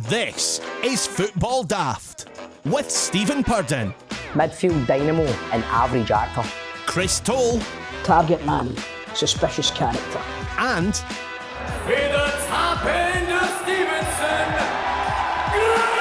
This is Football Daft with Stephen Purden, midfield dynamo and average actor, Chris Toal, target man, suspicious character, and With the top end of Stevenson, Grado!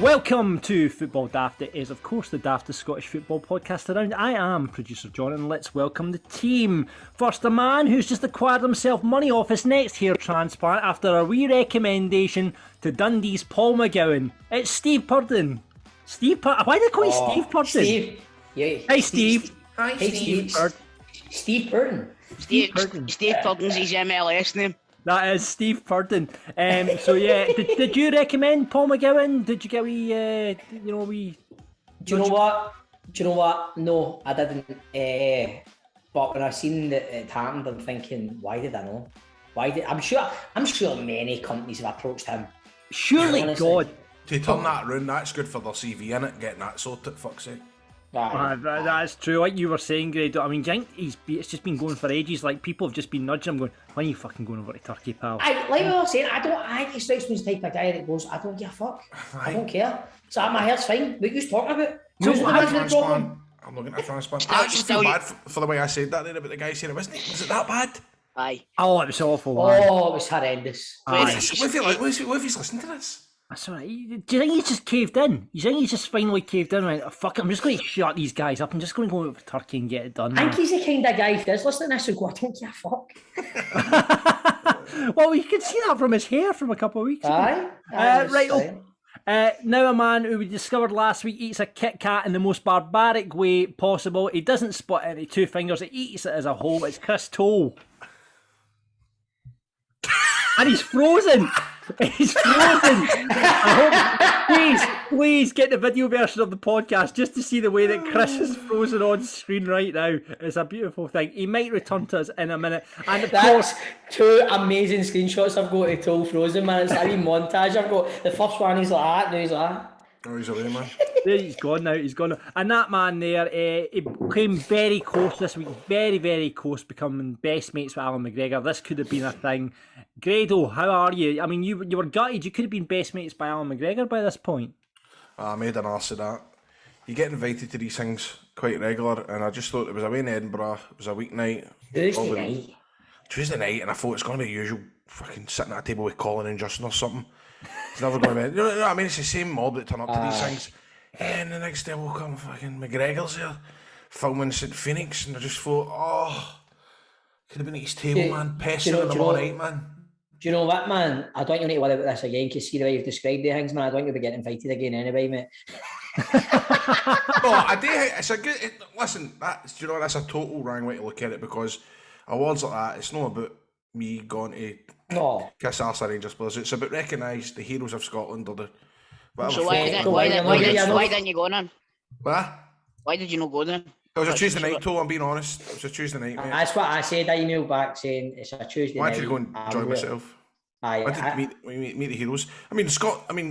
Welcome to Football Daft. It is, of course, the daftest Scottish football podcast around. I am producer John, and let's welcome the team. First, a man who's just acquired himself money off his next hair transplant after a wee recommendation to Dundee's Paul McGowan. It's Steve Purden. Why do they call you Steve Purden? Steve. Yeah. Hey, Steve. Hi, Steve. Steve Purden. Steve Purden's his MLS name. That is Steve Purden. So yeah, did you recommend Paul McGowan? Did you get wee, Do you know what? No, I didn't. But when I seen that it happened, I'm thinking, why did I know? I'm sure many companies have approached him. Surely, Honestly. God. To turn that around, that's good for their CV, innit? Getting that sorted, fuck's sake. That's true. Like you were saying, Grado. I mean, do you think it's just been going for ages. Like people have just been nudging him, going, "When are you fucking going over to Turkey, pal?" Like I was saying, he strikes me as the type of guy that goes, I don't give a fuck. I don't care. So my hair's fine. What are you talking about? So Who's the I'm man with the problem? looking at a transplant. I actually feel bad for the way I said that there about the guy saying it wasn't. Was it that bad? Aye. Oh, it was awful. Oh, it was horrendous. What if he's listening to this? That's all right. Do you think he's just caved in? You think he's just finally caved in and went, oh, fuck it, I'm just going to shut these guys up. I'm just going to go over to Turkey and get it done. I think he's the kind of guy who does listen to this and go, I don't give a fuck. Well, you can see that from his hair from a couple of weeks ago. Now a man who we discovered last week eats a Kit Kat in the most barbaric way possible. He doesn't split any two fingers. He eats it as a whole. It's Chris Toal. And he's frozen. He's frozen. I hope, please get the video version of the podcast just to see the way that Chris is frozen on screen right now. It's a beautiful thing. He might return to us in a minute. And of course, two amazing screenshots I've got of Toal frozen, man. It's like a montage. I've got the first one, he's like that, now he's like that. Oh, he's away, man. He's gone now. And that man there, he came very close this week, very, very close, becoming best mates with Alan McGregor. This could have been a thing. Grado, how are you? I mean, you were gutted. You could have been best mates by Alan McGregor by this point. I made an arse of that. You get invited to these things quite regular, and I just thought it was away in Edinburgh. It was a weeknight. Tuesday night, and I thought it's going to be the usual fucking sitting at a table with Colin and Justin or something. It's never going to be. You know what I mean? It's the same mob that turn up to these things. And the next day I woke up and fucking McGregor's there filming St Phoenix, and I just thought, oh, could have been at his table, man, pestering him all night, man. Do you know what, man? I don't think you need to worry about this again, because see the way you've described the things, man. I don't think you'll be getting invited again anyway, mate. No, I do. It's a good. Listen, that's, do you know, that's a total wrong way to look at it, because awards like that, it's not about me going to kiss arse Rangers players. It's about recognise the heroes of Scotland or the. So why didn't you go then? What? Why did you not go then? It was a Tuesday night, Toal, I'm being honest. It was a Tuesday night, mate. That's what I said. I emailed back saying it's a Tuesday night. Why did you go and enjoy myself? I did meet the heroes. I mean,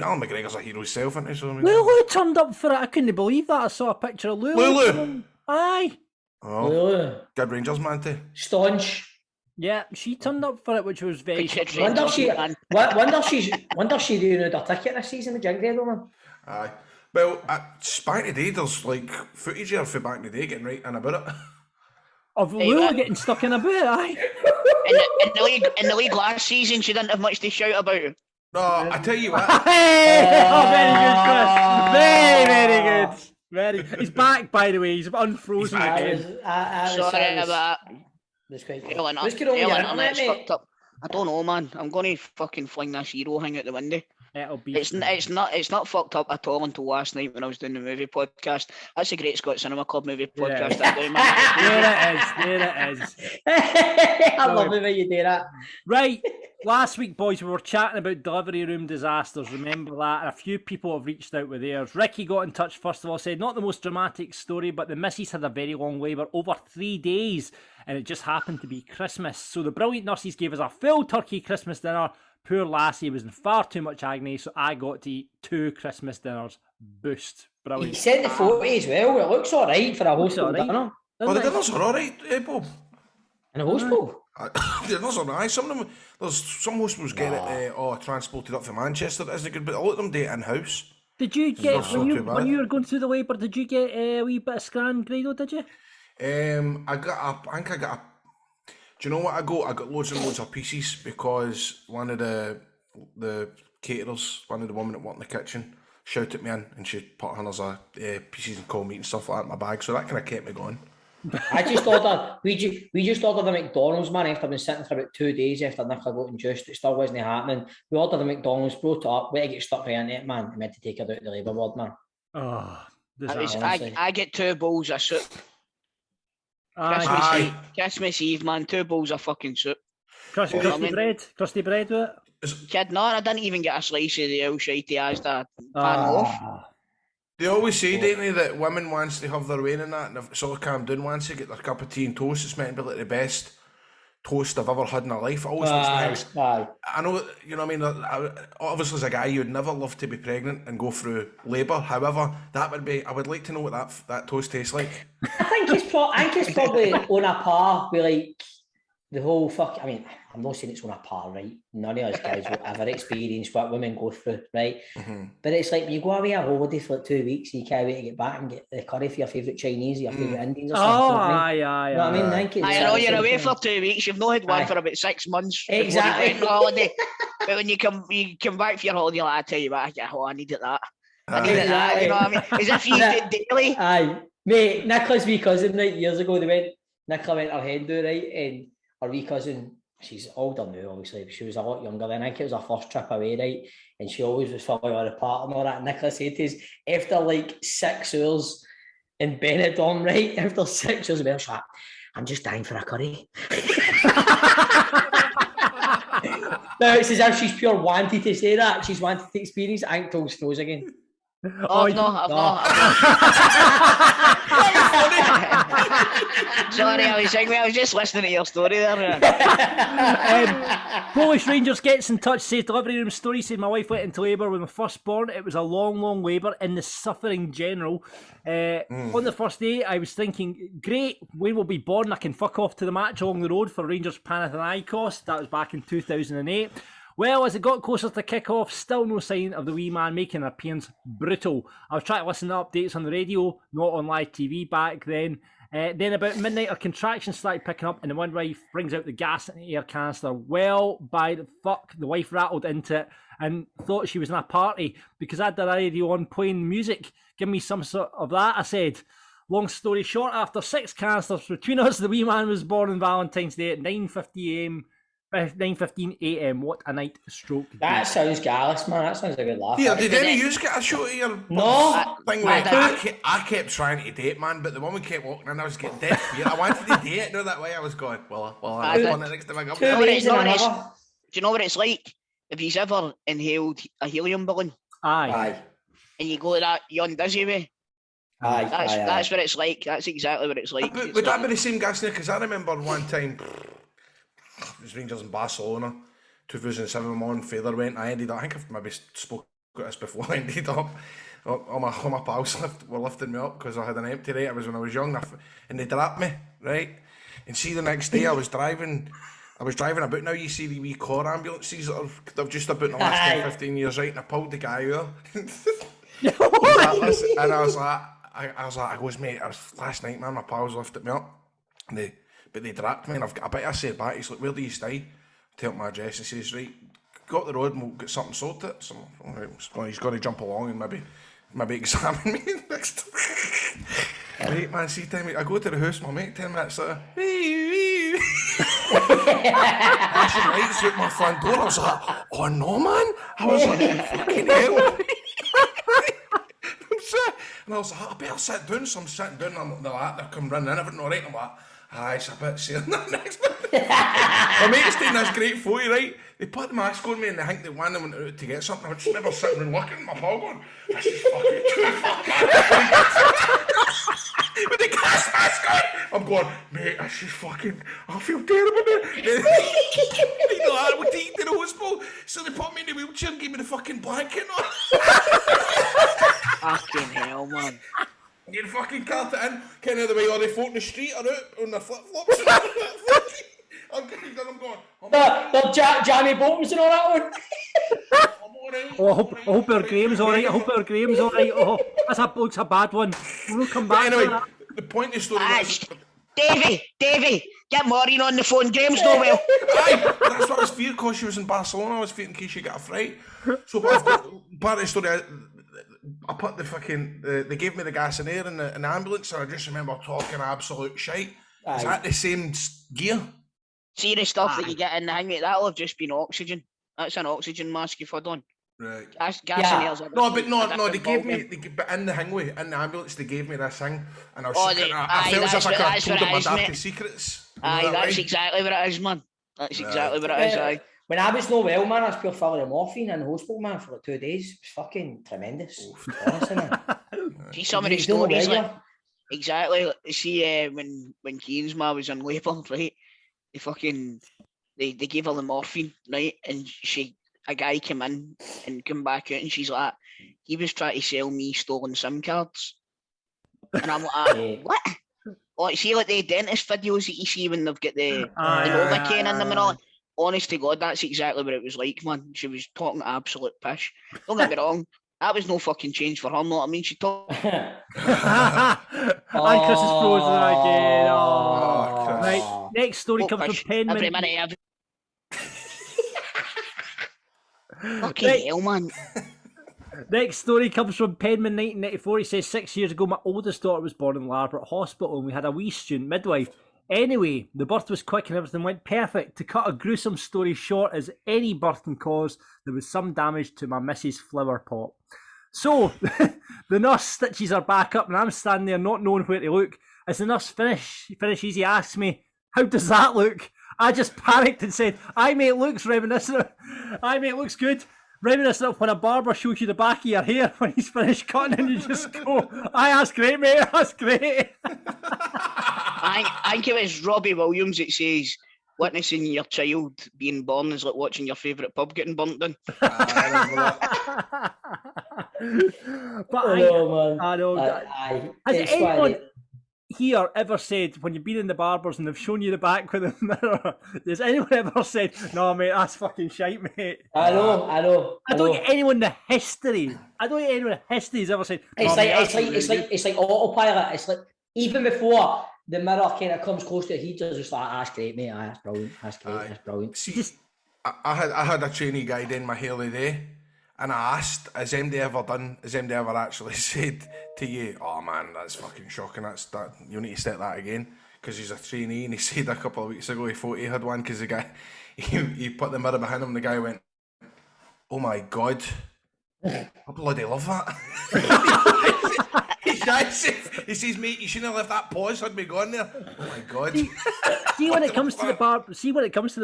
Alan McGregor's a hero himself, isn't he? So, Lulu turned up for it. I couldn't believe that. I saw a picture of Lulu. Aye. Oh, Lulu. good Rangers man too. Staunch. Yeah, she turned up for it, which was very. Wonder she renewed her ticket this season with Grado, man. Aye. Well, back in the day, there's like footage here for back in the day getting right in about it. Of Lulu getting stuck in a boot, aye. In the league last season, she didn't have much to shout about. No, I tell you what. Hey! Oh, very good, Chris. Very good. He's back, by the way. He's unfrozen again. Sorry about that. That's quite cool. I don't know, man. I'm going to fucking fling this hero thing out the window. It's not fucked up at all until last night when I was doing the movie podcast. That's a Great Scott Cinema Club movie podcast. There it is. I love it when you do that. Right, last week, boys, we were chatting about delivery room disasters. Remember that? And a few people have reached out with theirs. Ricky got in touch first of all, said not the most dramatic story, but the missus had a very long labour, over 3 days, and it just happened to be Christmas. So the brilliant nurses gave us a full turkey Christmas dinner. Poor lassie was in far too much agony, so I got to eat 2 Christmas dinners. Boost. Brilliant. He sent the photo as well. It looks alright for a hostel dinner. Oh, the dinners are alright, Bob. In a hostel? There's some of them. There's some hospitals get it transported up from Manchester. That isn't good, but a lot of them do it in house. Did you get when you were going through the labour? Did you get a wee bit of scan, Grado? Did you? I think I got a. Do you know what I got? I got loads and loads of pieces because one of the caterers, one of the women that worked in the kitchen, shouted me in and she put hundreds of pieces and cold meat and stuff like that in my bag, so that kind of kept me going. I just ordered. We just ordered the McDonald's, man. After I've been sitting for about 2 days after Nicola got induced, it still wasn't happening. We ordered the McDonald's, brought it up, wait to get stuck right into it, man. I meant to take it out of the labour ward, man. Oh, I get 2 bowls of soup. Christmas Eve, man. 2 bowls of fucking soup. Crusty bread with it. Kid, no, I didn't even get a slice of the old shitey as that pan off. They always say, don't they, that women once they have their way in that, and if it's all calmed down once they get their cup of tea and toast, it's meant to be like the best toast I've ever had in my life. It always looks nice. I know, you know what I mean. Obviously, as a guy, you'd never love to be pregnant and go through labour. However, that would be. I would like to know what that toast tastes like. I think it's probably on a par with like the whole fuck. I mean, I'm not saying it's on a par, right? None of us guys will ever experience what women go through, right? Mm-hmm. But it's like when you go away on holiday for like 2 weeks and you can't wait to get back and get the curry for your favourite Chinese or your favourite Indians or something. Aye. You know what I mean? I know you're away for 2 weeks. You've not had one for about 6 months. Exactly. You went on holiday. But when you come back for your holiday, you're like, I tell you what, I needed that. I needed that. You know what I mean? As if you did daily. Aye, mate. Nicola's wee cousin, right? Years ago, Nicola went her hen do, right, and her wee cousin. She's older now, obviously, but she was a lot younger then. I think it was her first trip away, right? And she always was following her apart and all that. Nicola said to us, after like 6 hours in Benidorm, right? After 6 hours, she's like, I'm just dying for a curry. Now, it's as if she's pure wanted to say that. She's wanted to experience it. I think Toal's nose again. I've not. Sorry, I was just listening to your story there. Polish Rangers gets in touch, says delivery room story, said my wife went into labour with my firstborn. It was a long labour in the suffering general. On the first day, I was thinking, great, Wayne will be born. I can fuck off to the match along the road for Rangers Panathinaikos. That was back in 2008. Well, as it got closer to kick-off, still no sign of the wee man making an appearance. Brutal. I was trying to listen to updates on the radio, not on live TV back then. Then about midnight, her contractions started picking up and the midwife brings out the gas and the air canister. Well, by the fuck, the wife rattled into it and thought she was in a party because I had the radio on playing music. Give me some sort of that, I said. Long story short, after 6 canisters between us, the wee man was born on Valentine's Day at 9:15 a.m. What a night stroke. That sounds gallus, man. That sounds like a good laugh. Yeah, did any of you get a shot of your thing? I kept trying to date, man, but the woman kept walking in. I was getting dead fear. I wanted to date it. No, that way I was going, well, I was on the next time I got. Do you know what it's like? If you've ever inhaled a helium balloon? Aye. And you go that young dizzy way? Aye. That's what it's like. That's exactly what it's like. Would that be the same gas? Because I remember one time, it was Rangers in Barcelona, 2007, I'm on Featherweight. I think I've maybe spoke about this before. I ended up, all my pals were lifting me up because I had an empty rate. It was when I was young, and they dropped me, right? And see, the next day I was driving about. Now you see the wee car ambulances that they've just about in the last 10, 15 years, right? And I pulled the guy out. And I was like, mate, last night, man, my pals lifted me up. But they dropped me, and I bet I said back, he's like, where do you stay? Tell him my address. He says, right, go up the road and we'll get something sorted. So he's got to jump along and maybe examine me next time. Right, man, see, 10 minutes, I go to the house, my mate, 10 minutes later, flashing lights out my front door. I was like, oh no, man. I was like, fucking hell. And I was like, I better sit down. So I'm sitting down and they're come running in, everything all right. I'm like, aye, it's a bit saying that next bit. My mate's taking this great photo, right? They put the mask on me and they think they went out to get something. I just remember sitting and looking at my pal going, this is fucking too far, man. With the gas mask on, I'm going, mate, this is fucking, I feel terrible now. You know, I would take to the hospital, so they put me in the wheelchair and gave me the fucking blanket on. Fucking hell, man. You fucking cart it in, kind of the way all the folk in the street are out on their flip-flops. I'm going. Jamie Bolton's and all that one. Oh, I hope our Graham's alright. Oh, looks a bad one. We'll come back. Anyway, the point of the story was... Davey, get Maureen on the phone. Graham's no well. Aye, that's what I was fearing because she was in Barcelona. I was fearing in case she got a fright. So, but part of the story, I put the fucking... they gave me the gas and air in the ambulance, and I just remember talking absolute shite. Aye. Is that the same gear? See the stuff that you get in the hang, mate, that'll have just been oxygen. That's an oxygen mask you've had on. Right. Gas and air's they gave me, but in the hangway, in the ambulance, they gave me this thing, and I was I felt as if I could have told them my darkest secrets. Aye, that's exactly what it is, man. That's exactly what it is, aye. When I was no well, man, I was pure full of morphine in the hospital, man, for like 2 days. It was fucking tremendous. Honestly, man. See some of the stories, like, exactly. See, when Keane's ma was in labour, right? They gave her the morphine, right? And a guy came in and came back out, and she's like, he was trying to sell me stolen SIM cards. And I'm like, what? Like, see, like the dentist videos that you see when they've got the Novocaine in them and all. Honest to God, that's exactly what it was like, man. She was talking absolute pish. Don't get me wrong, that was no fucking change for her. I mean, she talked. And Chris is frozen again. Oh. Right, next story comes from Penman. Fucking hell, man. Next story comes from Penman 1994. He says, 6 years ago, my oldest daughter was born in Larbert Hospital and we had a wee student midwife. Anyway, the birth was quick and everything went perfect. To cut a gruesome story short, as any birth can cause, there was some damage to my Mrs. Flower Pot. So, the nurse stitches her back up and I'm standing there not knowing where to look. As the nurse finishes, he asks me, how does that look? I just panicked and said, aye mate, looks reminiscent. Aye mate, looks good. Reminiscent of when a barber shows you the back of your hair when he's finished cutting and you just go, aye, that's great mate, that's great. I think it was Robbie Williams that says, witnessing your child being born is like watching your favourite pub getting burnt down. But I know. Has anyone here ever said, when you've been in the barbers and they've shown you the back with a mirror, has anyone ever said, no mate, that's fucking shite mate? I know. I don't get anyone in the history. Has ever said, it's like autopilot. It's like, even before the mirror kind of comes close to it, he just like, that's great mate, that's brilliant, that's great, that's brilliant. See, I had a trainee guy doing my hair the day, and I asked, has MD ever actually said to you, oh man, that's fucking shocking, you need to set that again, because he's a trainee, and he said a couple of weeks ago he thought he had one, because the guy, he put the mirror behind him, and the guy went, oh my God, I bloody love that. He says, mate, you shouldn't have left that pause had me gone there. Oh my God. See when it comes to the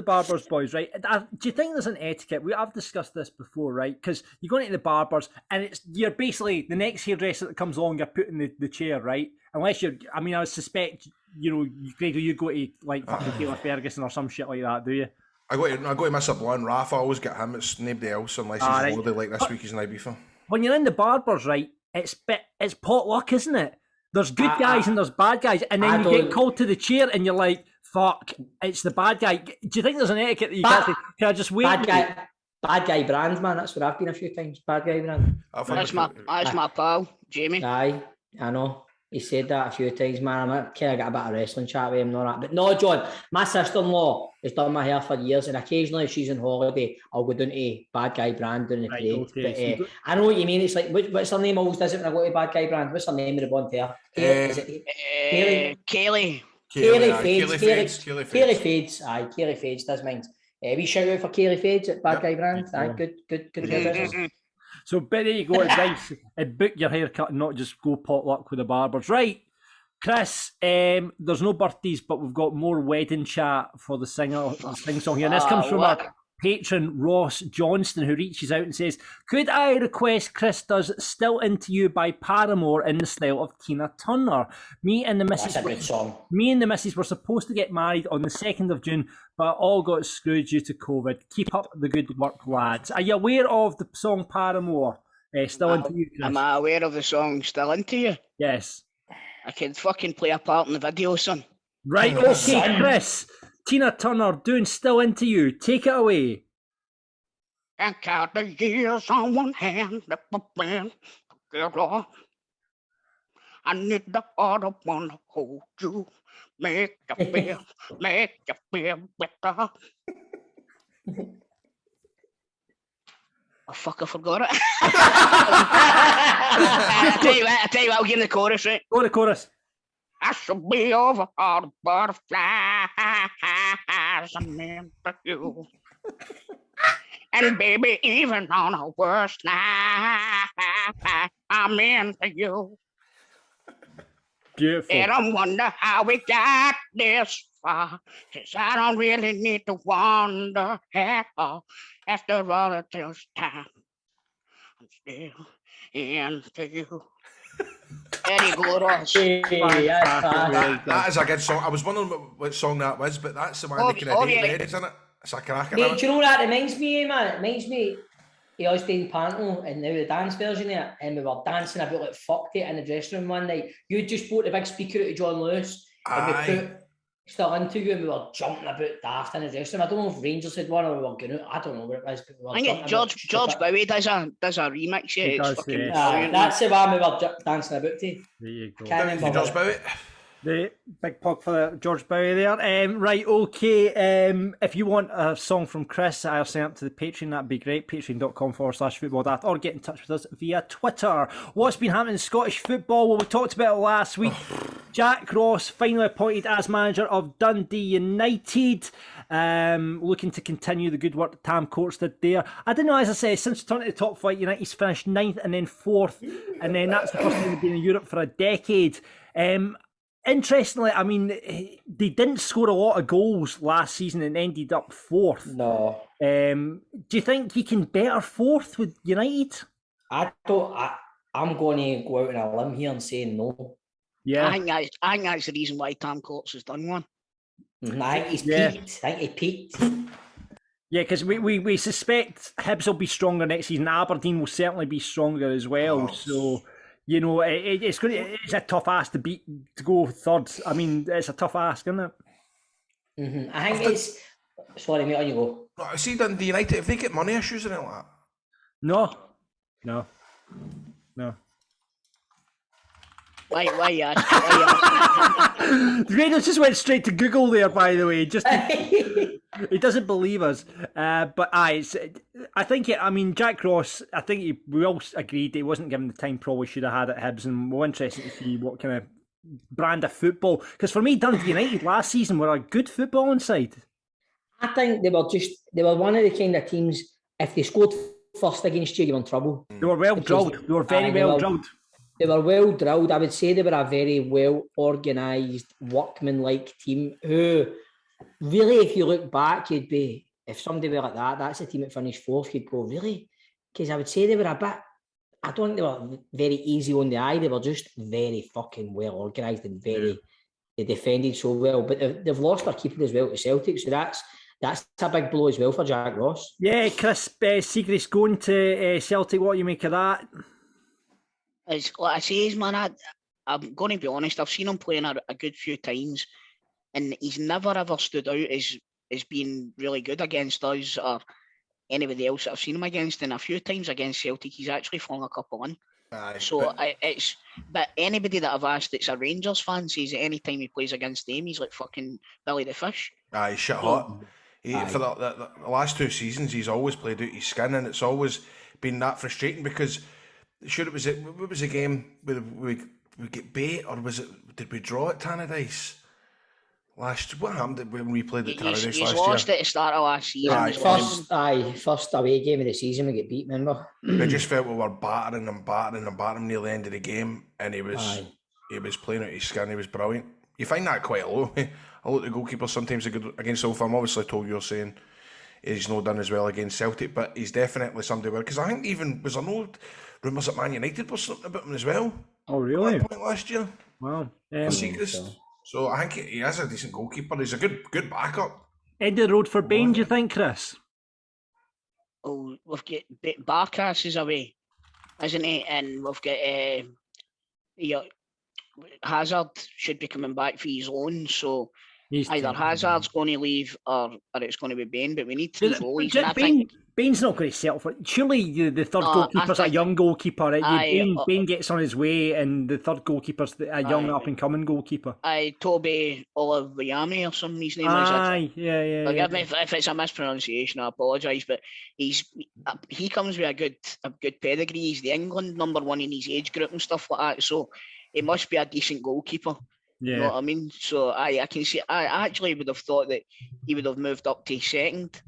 barbers, boys, right? Do you think there's an etiquette? I've discussed this before, right? Because you go into the barbers and you're basically the next hairdresser that comes along, you're put in the chair, right? Unless I would suspect, Grado, you go to like fucking Taylor Ferguson or some shit like that, do you? I go to my sublime Rafa, I always get him, it's nobody else unless he's on holiday like this week he's in Ibiza. When you're in the barbers, right, it's potluck, isn't it? There's good guys and there's bad guys, and then you get called to the chair and you're like, fuck, it's the bad guy. Do you think there's an etiquette that you can't say, can I just wait? Bad guy brand, man, that's where I've been a few times. Bad guy brand. That's my pal, Jamie. Aye, I know. He said that a few times, man. I kind of got a bit of wrestling chat with him and all that. But no, John, my sister-in-law has done my hair for years, and occasionally if she's on holiday, I'll go down to Bad Guy Brand down the parade. Okay. But I know what you mean. It's like, what's her name always does it when I go to Bad Guy Brand? What's her name of the blonde hair? Kaylee. Kaylee Fades. Aye, Kaylee Fades does mine. We shout out for Kaylee Fades at Bad Guy Brand. Aye, good business. So, better you go advice and book your haircut and not just go potluck with the barbers. Right, Chris, there's no birthdays, but we've got more wedding chat for the sing song here. And this comes from our patron, Ross Johnston, who reaches out and says, could I request Chris does Still Into You by Paramore in the style of Tina Turner? Me and the missus were supposed to get married on the 2nd of June, but all got screwed due to COVID. Keep up the good work, lads. Are you aware of the song Paramore? Still Into You, Chris? Am I aware of the song Still Into You? Yes. I can fucking play a part in the video, son. Right, okay, Chris. Tina Turner doing Still Into You. Take it away. And count the years on one hand, that my friend, girl, I need the other one to hold you, make you feel better. Oh, fuck, I forgot it. I tell you what, I'll give him the chorus, right? Go to chorus. I should be over all the butterflies I'm meant for you. And baby, even on the worst night, I'm into you. Beautiful. And I wonder how we got this far, 'cause I don't really need to wonder at all. After all of this time, I'm still into you. There you go, Ross. That is a good song. I was wondering what song that was, but that's the one that kind of dated, isn't it? It's a cracker. Mate, do you know what that reminds me of, man? It reminds me of us doing Panto and now the dance version of it, and we were dancing about like fucked it in the dressing room one night. You just bought the big speaker out of John Lewis and we put Still Into You and we were jumping about daft in the dressing room. I don't know if Rangers had one or we were going out. I don't know what it was. But we were I think George Bowie does a remix. Yeah, it's fucking brilliant. That's the one we were dancing about to. There you go. Can't remember George Bowie. The big plug for George Bowie there. Right, okay. If you want a song from Chris, I'll send up to the Patreon. That'd be great. Patreon.com/Football Daft, or get in touch with us via Twitter. What's been happening in Scottish football? Well, we talked about it last week. Jack Ross finally appointed as manager of Dundee United. Looking to continue the good work that Tam Courts did there. I didn't know, as I say, since returning to the top flight, United's finished 9th and then 4th, and then that's the first time they've been in Europe for a decade. Interestingly, I mean, they didn't score a lot of goals last season and ended up 4th. No. Do you think he can better 4th with United? I'm going to go out on a limb here and say no. Yeah. I think that's the reason why Tam Courts has done one. I think he's peaked. I think he peaked. Yeah, because we suspect Hibs will be stronger next season. Aberdeen will certainly be stronger as well. So, you know, it's a tough ask to go 3rd. I mean, it's a tough ask, isn't it? Mm-hmm. I think it's... Sorry, mate, on you go. I see Dundee United, if they get money issues and all that. No. Why you ask? Riddles just went straight to Google there, by the way. Just he doesn't believe us. But I think I mean, Jack Ross, I think we all agreed he wasn't given the time probably should have had at Hibs, and we're interested to see what kind of brand of football. Because for me, Dundee United last season were a good footballing side. I think they were one of the kind of teams, if they scored first against you, you were in trouble. They were well drilled. They were very well drilled. They were well drilled. I would say they were a very well organised, workman-like team who, really, if you look back, you'd be, if somebody were like that's the team that finished 4th, you'd go, really? Because I would say they were a bit, I don't think they were very easy on the eye. They were just very fucking well organised and they defended so well. But they've lost their keeper as well to Celtic, so that's a big blow as well for Jack Ross. Yeah, Chris Siegrist going to Celtic. What do you make of that? It's like I say, man, I'm going to be honest, I've seen him playing a good few times and he's never ever stood out as being really good against us or anybody else that I've seen him against, and a few times against Celtic he's actually flung a couple in. But anybody that I've asked that's a Rangers fan says that any time he plays against them he's like fucking Billy the Fish. Aye, shit hot. For the last 2 seasons he's always played out his skin, and it's always been that frustrating because what was the game where we get bait, or did we draw at Tannadice? What happened when we played at Tannadice last year? You lost at the start of last season. First away game of the season we get beat, remember? I just felt we were battering him near the end of the game, and he was playing out his skin. He was brilliant. You find that quite low. A lot of the goalkeepers sometimes are good against Old Firm. Obviously, told you're saying he's not done as well against Celtic, but he's definitely somebody where, because I think even was there no rumours that Man United was something about him as well. Oh really? At that point last year. Wow. So I think he is a decent goalkeeper. He's a good backup. End of the road for Bain, do you think, Chris? Oh, we've got Barkas is away, isn't he? And we've got Hazard should be coming back for his own. So Either Hazard's going to leave or it's going to be Bain, but we need 3 goalies. And I think Bain's not going to settle for it. Surely the third goalkeeper's a young goalkeeper. Bain gets on his way, and the third goalkeeper's a young up-and-coming goalkeeper. Toby Oliviami or something his name is. Yeah. Forgive me if it's a mispronunciation, I apologise, but he comes with a good pedigree. He's the England number 1 in his age group and stuff like that, so he must be a decent goalkeeper. Yeah. You know what I mean? So I can see. I actually would have thought that he would have moved up to second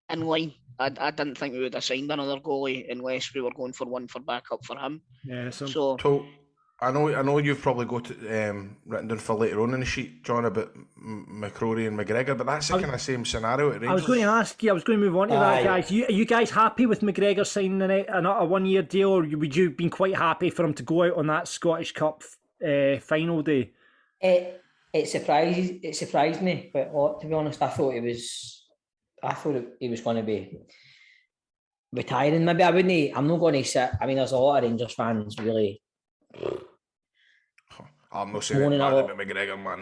in line. I didn't think we would have signed another goalie unless we were going for one for backup for him. Yeah. So I know you've probably got written down for later on in the sheet, John, about McCrory and McGregor, but that's the kind of same scenario at Rangers. I was going to ask you. I was going to move on to that, guys. Are you guys happy with McGregor signing a 1-year deal, or would you have been quite happy for him to go out on that Scottish Cup final day? It surprised me, but to be honest, I thought he was going to be retiring. Maybe I wouldn't. I'm not going to sit. I mean, there's a lot of Rangers fans really. I'm not saying about McGregor, man.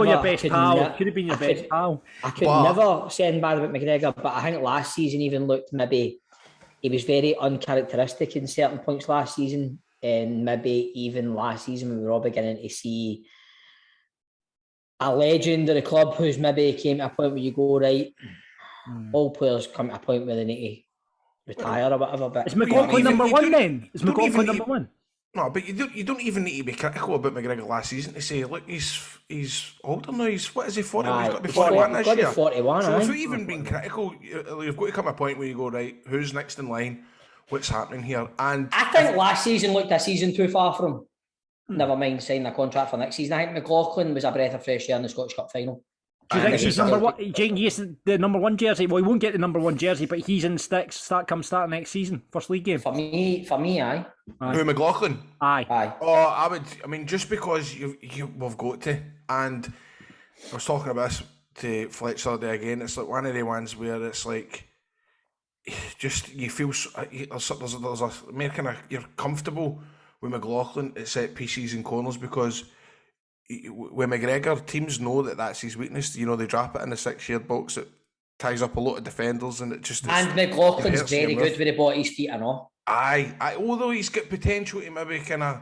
Your best pal. Could have been your best pal. I could never say bad about McGregor, but I think last season even looked maybe he was very uncharacteristic in certain points last season, and maybe even last season we were all beginning to see a legend of the club who's maybe came to a point where you go, right, all players come to a point where they need to retire or whatever. But is McLaughlin number 1 then? Is McLaughlin number 1? No, but you don't even need to be critical about McGregor last season to say, look, he's older now. What is he, 40? He's got to be 41 this year. 41, so if you're even being critical, you've got to come to a point where you go, right, who's next in line? What's happening here? And I think last season looked a season too far from him. Never mind signing a contract for next season. I think McLaughlin was a breath of fresh air in the Scottish Cup final. Do you think he's number 1? Jane, he is the number 1 jersey. Well, he won't get the number 1 jersey, but he's in sticks. Start next season, first league game. For me, aye. Who, McLaughlin? Aye. Oh, I mean, just because we've got to. And I was talking about this to Fletch the other day again. It's like one of the ones where it's like, just you feel there's a more kind of, you're comfortable with McLaughlin at set pieces and corners, because with McGregor, teams know that that's his weakness. You know, they drop it in the 6-yard box. It ties up a lot of defenders, and it just. And McLaughlin's very good with the ball at his feet and all. Aye. Although he's got potential to maybe kind of.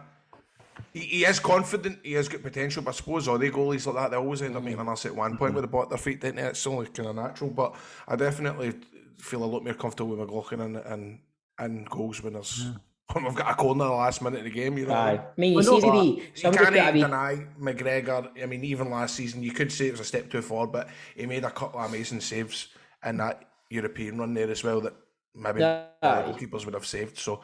He is confident. He has got potential, but I suppose all the goalies like that, they always end up making an us at one point with the ball at their feet, don't they? It's only kind of natural, but I definitely feel a lot more comfortable with McLaughlin and goals when there's. When we've got a corner in the last minute of the game, you know. Aye. I mean, you can't deny McGregor. I mean, even last season, you could say it was a step too far, but he made a couple of amazing saves in that European run there as well that maybe the goalkeepers would have saved. So,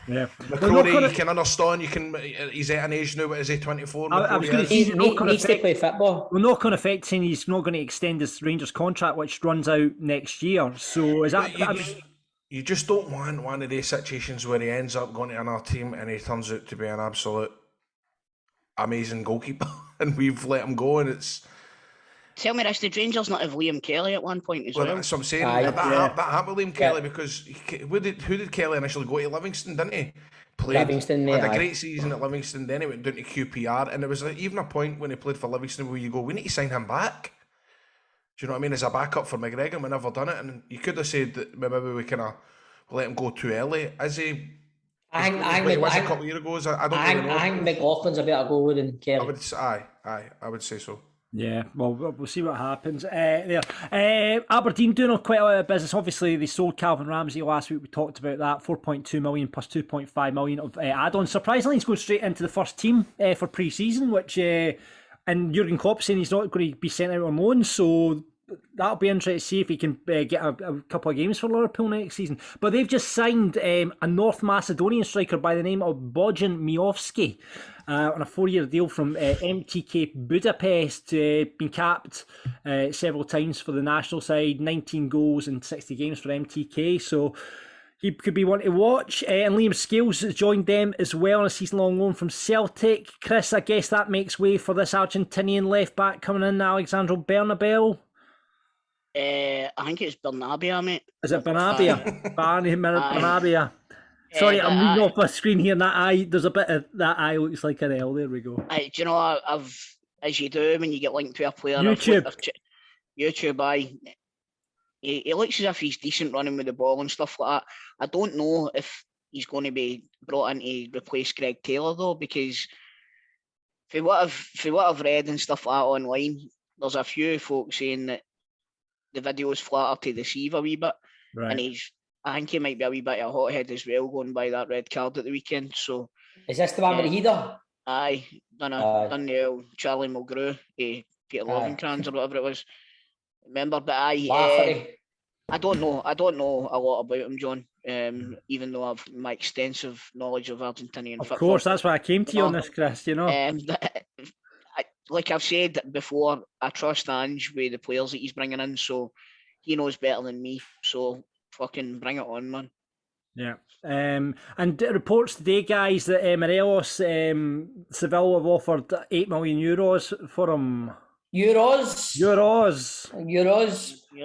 McCrory, you can understand. He's at an age now. What is he? 24. I was going to say, he needs to play football. We're not going to affect saying he's not going to extend his Rangers contract, which runs out next year. So is that? You just don't want one of these situations where he ends up going to another team and he turns out to be an absolute amazing goalkeeper, and we've let him go, and it's. Tell me this: did Rangers not have Liam Kelly at one point as well? That's what I'm saying. That happened with Liam Kelly, because who did Kelly initially go to? Livingston, didn't he? Livingston, had a great season at Livingston. Then he went down to QPR, and there was even a point when he played for Livingston where you go, we need to sign him back. Do you know what I mean? As a backup for McGregor, we never done it, and you could have said that maybe we kind of let him go too early. Is he? I think a couple of years ago. I don't really know. I think McLaughlin's a better goalie than Kelly. I would say so. Yeah, well, we'll see what happens there. Aberdeen doing quite a lot of business. Obviously, they sold Calvin Ramsey last week. We talked about that. 4.2 million plus 2.5 million of add-ons. Surprisingly, he's going straight into the first team for pre-season, which and Jurgen Klopp saying he's not going to be sent out on loan. So that'll be interesting to see if he can get a couple of games for Liverpool next season. But they've just signed a North Macedonian striker by the name of Bojan Miovski on a 4-year deal from MTK Budapest. Been capped several times for the national side, 19 goals in 60 games for MTK. So he could be one to watch. And Liam Scales has joined them as well on a season-long loan from Celtic. Chris, I guess that makes way for this Argentinian left-back coming in, Alexandro Bernabeu. I think it's Bernabia, mate. Is it Bernabia? Bernabia. Sorry, I'm reading off my screen here. And that eye, there's a bit of that eye looks like an L. There we go. Do you know, I've as you do when you get linked to a player. YouTube. YouTube, he looks as if he's decent running with the ball and stuff like that. I don't know if he's going to be brought in to replace Greg Taylor though, because for what I've read and stuff like that online, there's a few folks saying that the videos flatter to deceive a wee bit, right. And I think he might be a wee bit of a hothead as well, going by that red card at the weekend. So is this the one with the heater? Aye, done the old Charlie Mulgrew, Peter Lovencrans or whatever it was. Remember, but I don't know a lot about him, John. Even though I've my extensive knowledge of Argentinian football. Of course, that's why I came to you on this, Chris. You know, like I've said before, I trust Ange with the players that he's bringing in, so he knows better than me. So fucking bring it on, man. Yeah. And reports today, guys, that Morelos, Seville have offered €8 million for him. Euros.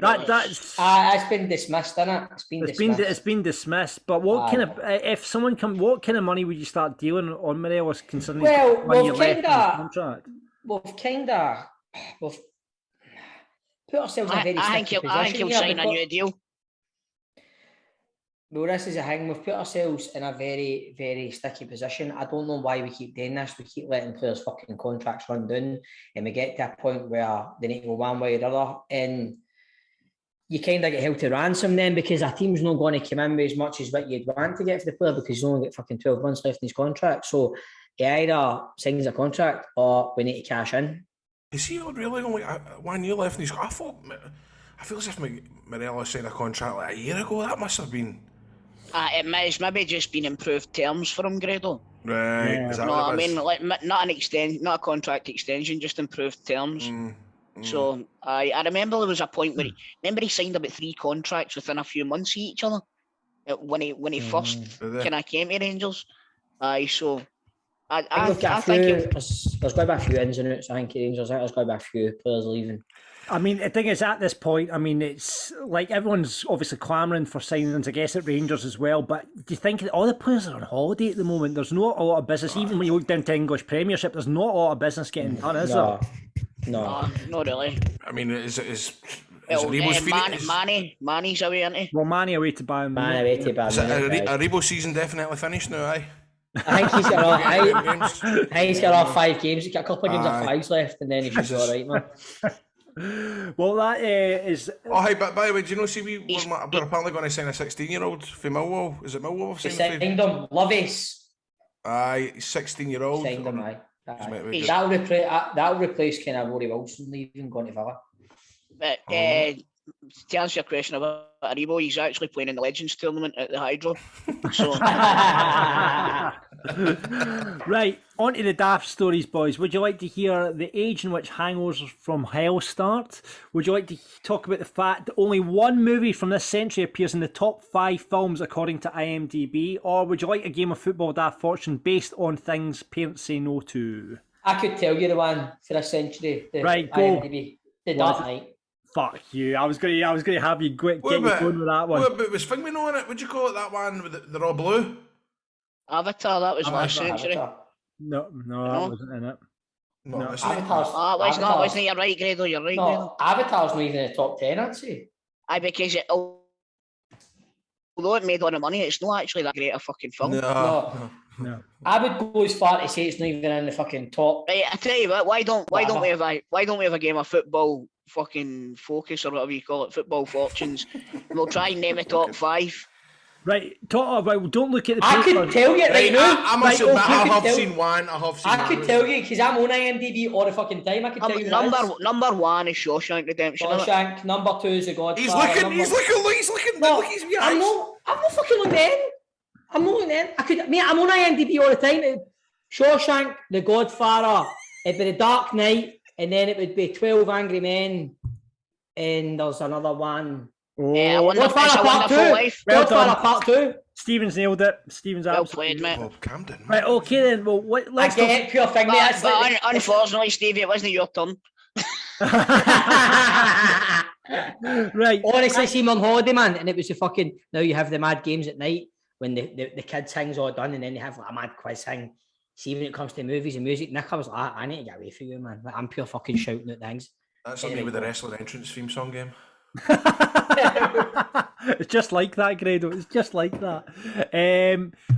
That's been dismissed, isn't it? It's been dismissed. But what kind of if someone what kind of money would you start dealing on Morelos considering we've put ourselves in a very sticky position. I think he'll sign a new deal. Well, this is a thing. We've put ourselves in a very, very sticky position. I don't know why we keep doing this. We keep letting players' fucking contracts run down, and we get to a point where they need to go one way or the other. And you kind of get held to ransom then, because a team's not going to come in with as much as what you'd want to get for the player, because he's only got fucking 12 months left in his contract. So he either signs a contract or we need to cash in. Is he really only 1 year left in his contract? I feel as if Morelos signed a contract like a year ago. That must have been... It's maybe just been improved terms for him, Grado. Right. Yeah. Is that what it is? I mean, like not a contract extension, just improved terms. So I remember there was a point where he signed about 3 contracts within a few months of each other when he first kind of came to Rangers. So I think there's going to be a few ins and outs. I think Rangers. There's going to be a few players leaving. I mean, the thing is, at this point, I mean, it's like everyone's obviously clamouring for signings, I guess, at Rangers as well. But do you think that all the players are on holiday at the moment? There's not a lot of business. Even when you look down to English Premiership, there's not a lot of business getting done, is there? No, not really. I mean, is Rebo's Manny's away, isn't he? Well, Manny away to Bayern. Manny away to Bayern. Is a Rebo season definitely finished now, aye? I think he's got all 5 games. He's got a couple of games of 5s left, and then he should be all right, man. Well, that is... Oh, hey, but by the way, do you know, we're apparently going to sign a 16-year-old for Millwall. Is it Millwall? Signed him. Lovies. Aye, he's 16-year-old. Signed him, aye. That'll replace kind of Rory Wilson leaving, going to Villa. But to answer your question about Aribo, he's actually playing in the Legends tournament at the Hydro. So. Right, on to the daft stories, boys. Would you like to hear the age in which Hangovers from Hell start? Would you like to talk about the fact that only one movie from this century appears in the top 5 films according to IMDb? Or would you like a game of Football Daft Fortune based on things parents say no to? I could tell you the one for this century. Right, go. IMDb. The Dark Knight. Fuck you! I was going to have you get you going with that one. But was Fingman on it? Would you call it that one with the raw blue? Avatar. That was last century. No, that wasn't in it. No, Avatar's. Wasn't it? You're right, Grado. You're right. No, Avatar's not even in the top 10, I'd say. Aye, because although it made a lot of money, it's not actually that great a fucking film. No. I would go as far to say it's not even in the fucking top. Right, I tell you what. Why don't we have a game of football fucking focus or whatever you call it, football fortunes? We'll try and name a top 5. Right, don't look at the paper. I could tell you right now. I must admit, I have seen one. I could tell you because I'm on IMDb all the fucking time. I could tell you number 1 is Shawshank Redemption. Shawshank. Number 2 is The Godfather. He's looking. No, look, he's I'm not fucking looking then. I'm on IMDb all the time. Shawshank, The Godfather. It'd be The Dark Knight, and then it would be 12 Angry Men, and there's another one. Godfather Part 2. Godfather Part 2. Stephen's nailed it. Stephen's well played, mate. Oh, Camden. Right, okay then. Well, let's get pure thing, mate. But unfortunately, Stevie, it wasn't your turn. Right. Honestly, see me on holiday, man, and it was the fucking. Now you have the mad games at night. when the kids thing's all done and then they have like a mad quiz thing. See, when it comes to movies and music, Nick, I was like, I need to get away from you, man. I'm pure fucking shouting at things. That's something with the wrestling entrance theme song game. It's just like that, Grado. It's just like that.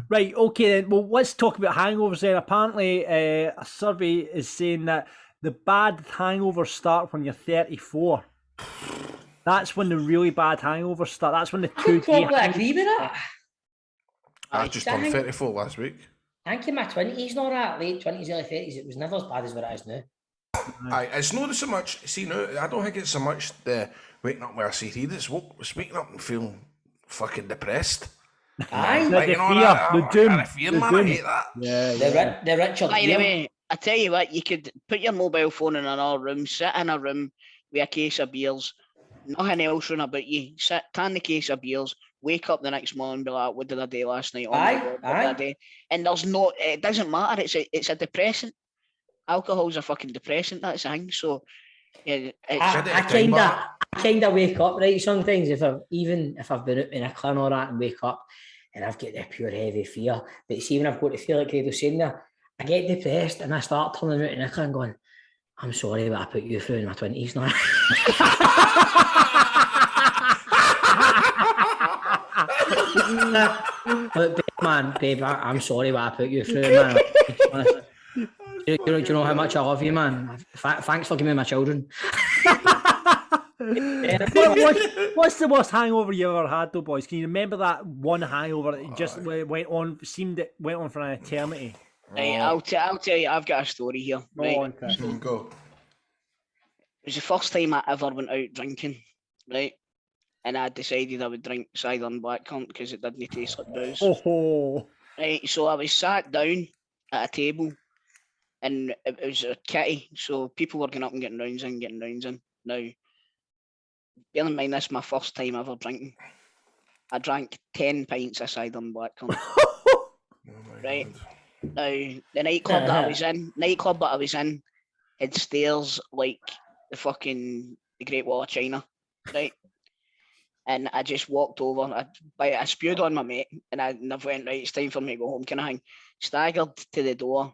Right, okay then. Well, let's talk about hangovers then. Apparently, a survey is saying that the bad hangovers start when you're 34. That's when the really bad hangovers start. That's when the 2 day. I agree with that. I just turned 34 last week. I think in my 20s, not that late 20s, early 30s, it was never as bad as what it is now. It's not so much. See, no, I don't think it's so much the waking up with a CT. It's waking up and feeling fucking depressed. Aye, the doom. I hate that. Yeah. The Richard. By the way, I tell you what, you could put your mobile phone in another room, sit in a room with a case of beers, nothing else around about you, sit, tan the case of beers, wake up the next morning and be like, what did I do last night? Oh my God, what did I do? And there's no, it doesn't matter, it's a depressant. Alcohol's a fucking depressant, that's a thing. So yeah, I kind of wake up right sometimes if I've been out in a clan or that and wake up and I've got the pure heavy fear. But see, when I've got to feel like Grado's saying there, I get depressed and I start turning out in a clan going, I'm sorry but I put you through in my 20s now. But babe, I'm sorry what I put you through, man. Do you know how much I love you, man? Thanks for giving me my children. What's the worst hangover you ever had, though, boys? Can you remember that one hangover that just went on for an eternity? Right, I'll tell you, I've got a story here. Right? Go. It was the first time I ever went out drinking, right? And I decided I would drink cider and blackcurrant because it didn't taste like booze. Oh. Right, so I was sat down at a table and it was a kitty, so people were getting up and getting rounds in. Now, bear in mind, this is my first time ever drinking. I drank 10 pints of cider and blackcurrant. Right? God. Now, the nightclub that I was in had stairs like the Great Wall of China, right? And I just walked over, I spewed on my mate, and I went, right, it's time for me to go home, kind of thing. Staggered to the door,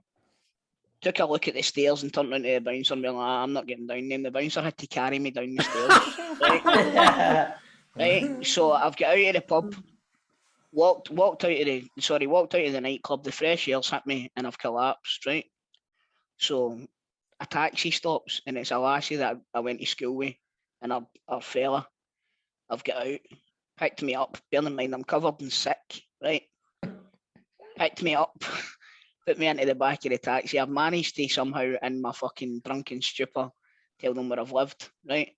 took a look at the stairs and turned into the bouncer and be like, I'm not getting down. Then the bouncer had to carry me down the stairs. Right? Right? So I've got out of the pub, walked out of the nightclub, the fresh air's hit me and I've collapsed, right? So a taxi stops and it's a lassie that I went to school with and our fella. I've got out, picked me up, bear in mind I'm covered in sick, right? Picked me up, put me into the back of the taxi. I've managed to somehow, in my fucking drunken stupor, tell them where I've lived, right?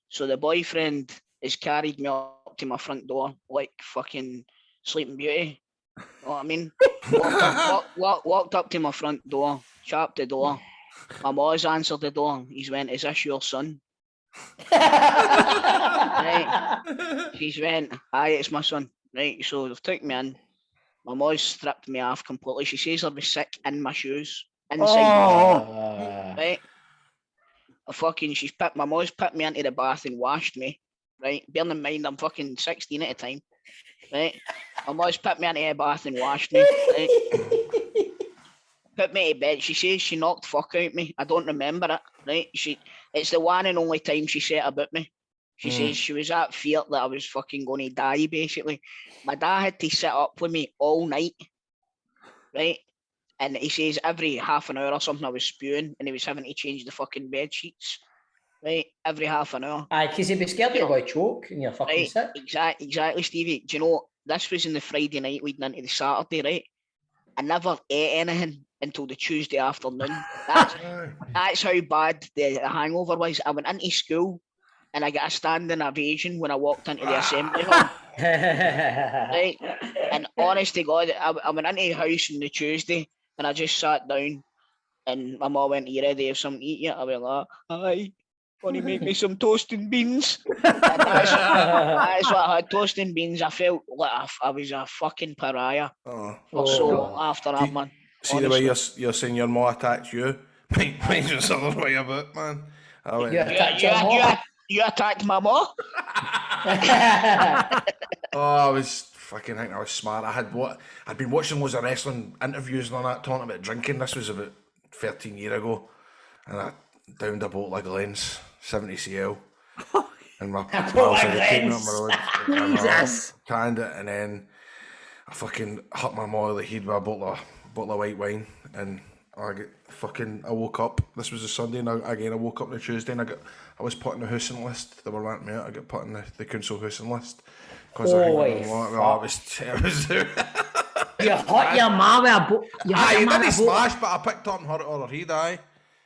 So the boyfriend has carried me up to my front door like fucking Sleeping Beauty. You know what I mean? Walked up to my front door, chapped the door. My maw's answered the door. He's went, is this your son? Right. She's went, aye, it's my son. Right, so they've took me in. My maw's stripped me off completely. She says I was sick in my shoes. Inside. Right. My maw's put me into the bath and washed me. Right. Bear in mind I'm fucking 16 at the time. Right. My maw's put me into the bath and washed me. Right. Put me to bed. She says she knocked fuck out me. I don't remember it. Right. It's the one and only time she said about me. She says she was at fear that I was fucking going to die, basically. My dad had to sit up with me all night, right? And he says every half an hour or something I was spewing and he was having to change the fucking bed sheets, right? Every half an hour. Aye, because he'd be scared you're going to choke and you're fucking sick. Exactly, Stevie. Do you know, this was in the Friday night leading into the Saturday, right? I never ate anything until the Tuesday afternoon. That's how bad the hangover was. I went into school and I got a standing ovation when I walked into the assembly hall. Right? And honest to God, I went into the house on the Tuesday and I just sat down and my mum went, are you ready to have something to eat yet? I went like, aye, want to make me some toast and beans? And that's what I had, toast and beans. I felt like I was a fucking pariah for so long after that, man. See the way you're saying your mum attacked you? Mine's just the other way about, man. I went, You attacked my mum? I was fucking think I was smart. I'd been watching loads of wrestling interviews and all that, talking about drinking. This was about 13 years ago, and I downed a bottle of Glen's 70cl. And my pals had taken it on my road. Jesus! Canned it, and then I fucking hit my mother the head with a bottle of white wine, and I woke up. This was a Sunday, and I woke up on a Tuesday, and I was put on the housing list. They were wanting me out. I got put on the council housing list because it was. You hot your mum with a boat. You didn't smash, but I picked up and hurt it on her head. Aye.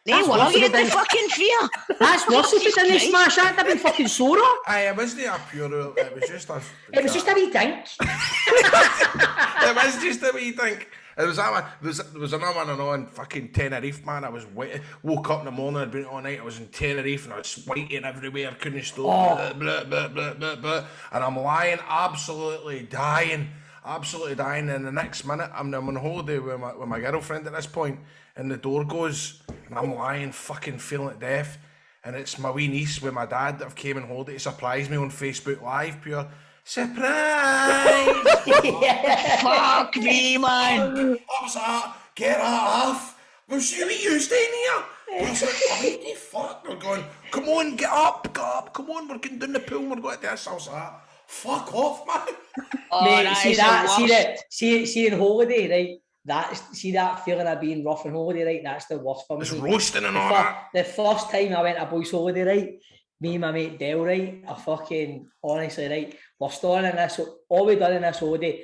Hey, what are you the fucking fear? That's worse if you didn't smash that. That'd be fucking sore. Aye, it wasn't a pure. It was just a. It was just a wee dink. It was just a wee dink. It was that one. There was another one on fucking Tenerife, man. I was woke up in the morning. I'd been all night. I was in Tenerife and I was sweating everywhere. Couldn't stop. Blah, blah, blah, blah, blah. And I'm lying, absolutely dying. And the next minute, I'm on holiday with my girlfriend at this point, and the door goes, and I'm lying, fucking feeling it death. And it's my wee niece with my dad that have came on holiday to surprise me on Facebook Live. Pure surprise! Fuck me, man! I was like, get her off! Well, see what you staying here? I was like, what the fuck? They're going, come on, get up, come on, we're getting down the pool, we're going to this. I was like, fuck off, man. Mate, see in holiday, right? That feeling of being rough on holiday, right? That's the worst for me. It's roasting and all that. The first time I went to boys' holiday, right? Me and my mate Dale, right? Honestly, right? We're storing in this, all we done in this holiday,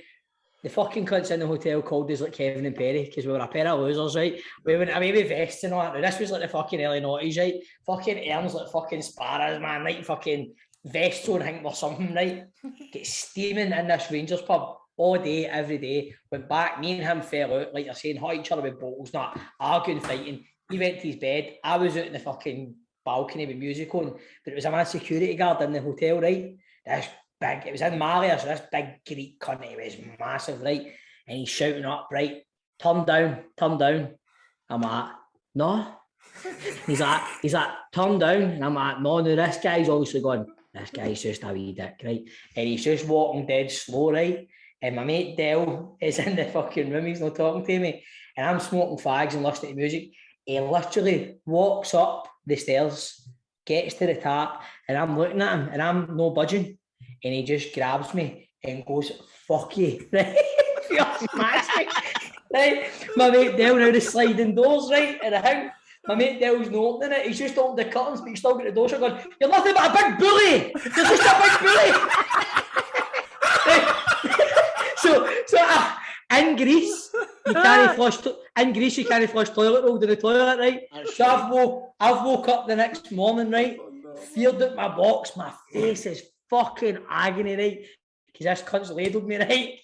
the fucking cunts in the hotel called us like Kevin and Perry, because we were a pair of losers, right? We went away with vests and all that. Now, this was like the fucking early noughties, right? Fucking arms like fucking sparrows, man, like fucking vests on, I think, or something, right? Get steaming in this Rangers pub all day, every day. Went back, me and him fell out, like you're saying, hot each other with bottles, not arguing, fighting. He went to his bed. I was out in the fucking balcony with music on, but it was a man security guard in the hotel, right? This big, it was in Malia, so this big Greek cunt, it was massive, right? And he's shouting up, right? Turn down. I'm like, no. He's like, turn down. And I'm like, no, this guy's obviously going, this guy's just a wee dick, right? And he's just walking dead slow, right? And my mate Dell is in the fucking room, he's not talking to me. And I'm smoking fags and listening to music. He literally walks up the stairs, gets to the tap, and I'm looking at him, and I'm no budging. And he just grabs me and goes, fuck you, right? He smacks me, right? My mate Dell now the sliding doors, right? And I think my mate Dell's not opening it. He's just opened the curtains, but he's still got the door shut, going, you're nothing but a big bully! You're just a big bully! So in Greece, you can't flush toilet roll to the toilet, right? So I've woke up the next morning, right? Feared out my box, my face is fucking agony, right? Because this cunt's ladled me, right?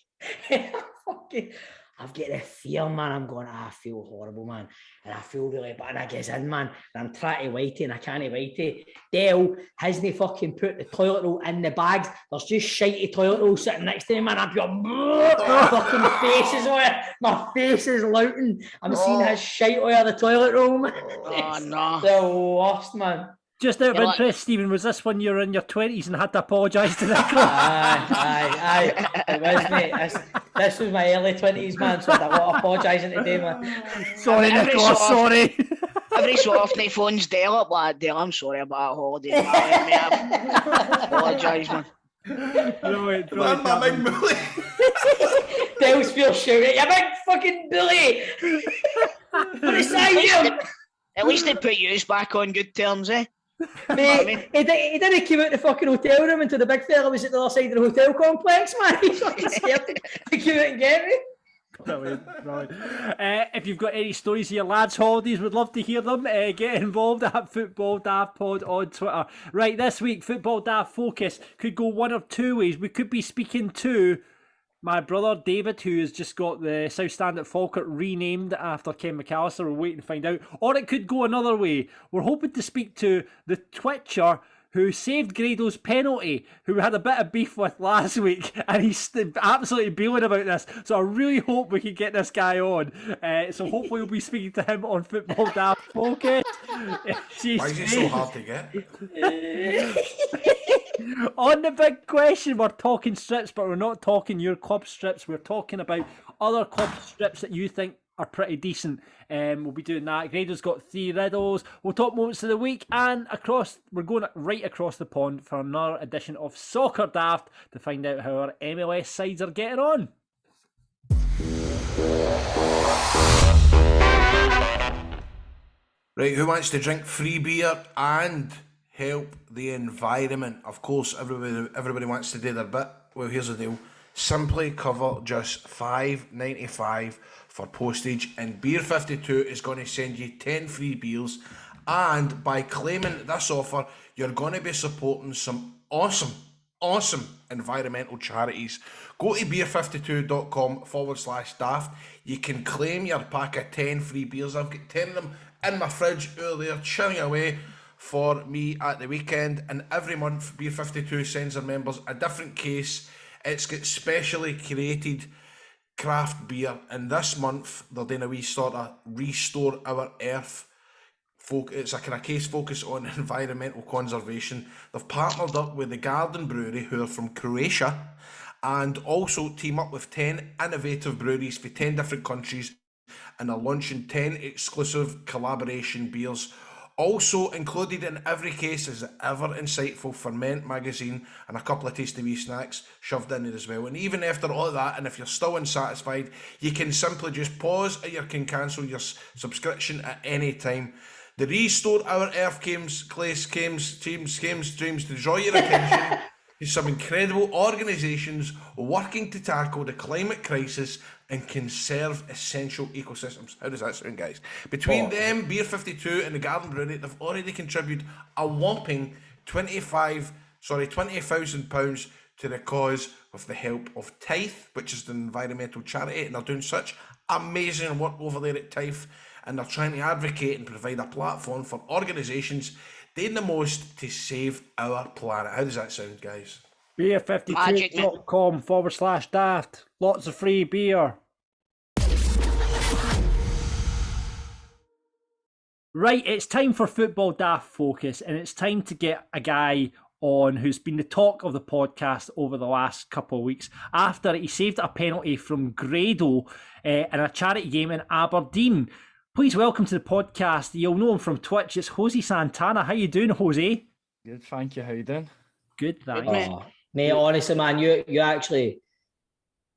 I've got the fear, man. I'm going, I feel horrible, man. And I feel really bad. And I get in, man. And I'm trying to wait it, and I can't wait it. Dale hasn't fucking put the toilet roll in the bags. There's just shitey toilet roll sitting next to him, man. I'm going, fucking faces on it. My face is louting. I'm seeing his shite over the toilet roll, man. Oh, no. The worst, man. Just out of interest, Stephen, was this when you were in your 20s and had to apologise to the club? Aye. It was, mate. This was my early 20s, man, so I had a lot of apologising today, man. Sorry, Nicholas, sorry. Every so often he phones Dale up like, Dale, I'm sorry about that holiday. I apologise, man. Brilliant. My big bully. Dale's feel shouting, you big fucking bully! At least they put you back on good terms, eh? Mate, he didn't come out the fucking hotel room until the big fella was at the other side of the hotel complex, man. He's fucking scared to come out and get me. Brilliant. If you've got any stories of your lads' holidays, we'd love to hear them. Get involved at Football Daft Pod on Twitter. Right, this week, Football Daft Focus could go one of two ways. We could be speaking to my brother David, who has just got the South Stand at Falkirk renamed after Ken McAllister. We're waiting to find out. Or it could go another way. We're hoping to speak to the Twitcher who saved Grado's penalty, who we had a bit of beef with last week, and he's absolutely bealing about this. So I really hope we can get this guy on. So hopefully we'll be speaking to him on Football Daft Focus. Why is it so hard to get? On the big question, we're talking strips, but we're not talking your club strips. We're talking about other club strips that you think are pretty decent. We'll be doing that. Grado's got 3 riddles. We'll talk moments of the week, and we're going right across the pond for another edition of Soccer Daft to find out how our MLS sides are getting on. Right, who wants to drink free beer and help the environment? Of course, everybody wants to do their bit. Well, here's the deal. Simply cover just $5.95 for postage, and Beer 52 is going to send you 10 free beers, and by claiming this offer, you're going to be supporting some awesome environmental charities. Go to beer52.com/daft. You can claim your pack of 10 free beers. I've got 10 of them in my fridge earlier, chilling away for me at the weekend, and every month Beer 52 sends their members a different case. It's got specially created craft beer, and this month they're doing a wee sort of Restore Our Earth. It's a kind of case focus on environmental conservation. They've partnered up with the Garden Brewery, who are from Croatia, and also team up with 10 innovative breweries for 10 different countries, and are launching 10 exclusive collaboration beers. Also included in every case is the ever insightful Ferment magazine and a couple of tasty wee snacks shoved in there as well. And even after all of that, and if you're still unsatisfied, you can simply just pause, or you can cancel your subscription at any time. The Restore Our Earth dreams to draw your attention to some incredible organisations working to tackle the climate crisis and conserve essential ecosystems. How does that sound, guys? Between them, Beer 52 and the Garden Brewery, they've already contributed a whopping £20,000 to the cause with the help of Tithe, which is the environmental charity, and they're doing such amazing work over there at Tithe, and they're trying to advocate and provide a platform for organisations doing the most to save our planet. How does that sound, guys? Beer52.com/daft. Lots of free beer. Right, it's time for Football Daft Focus, and it's time to get a guy on who's been the talk of the podcast over the last couple of weeks after he saved a penalty from Grado in a charity game in Aberdeen. Please welcome to the podcast. You'll know him from Twitch. It's Jose Santana. How you doing, Jose? Good, thank you. How you doing? Good, thanks. Mate, honestly, man, you actually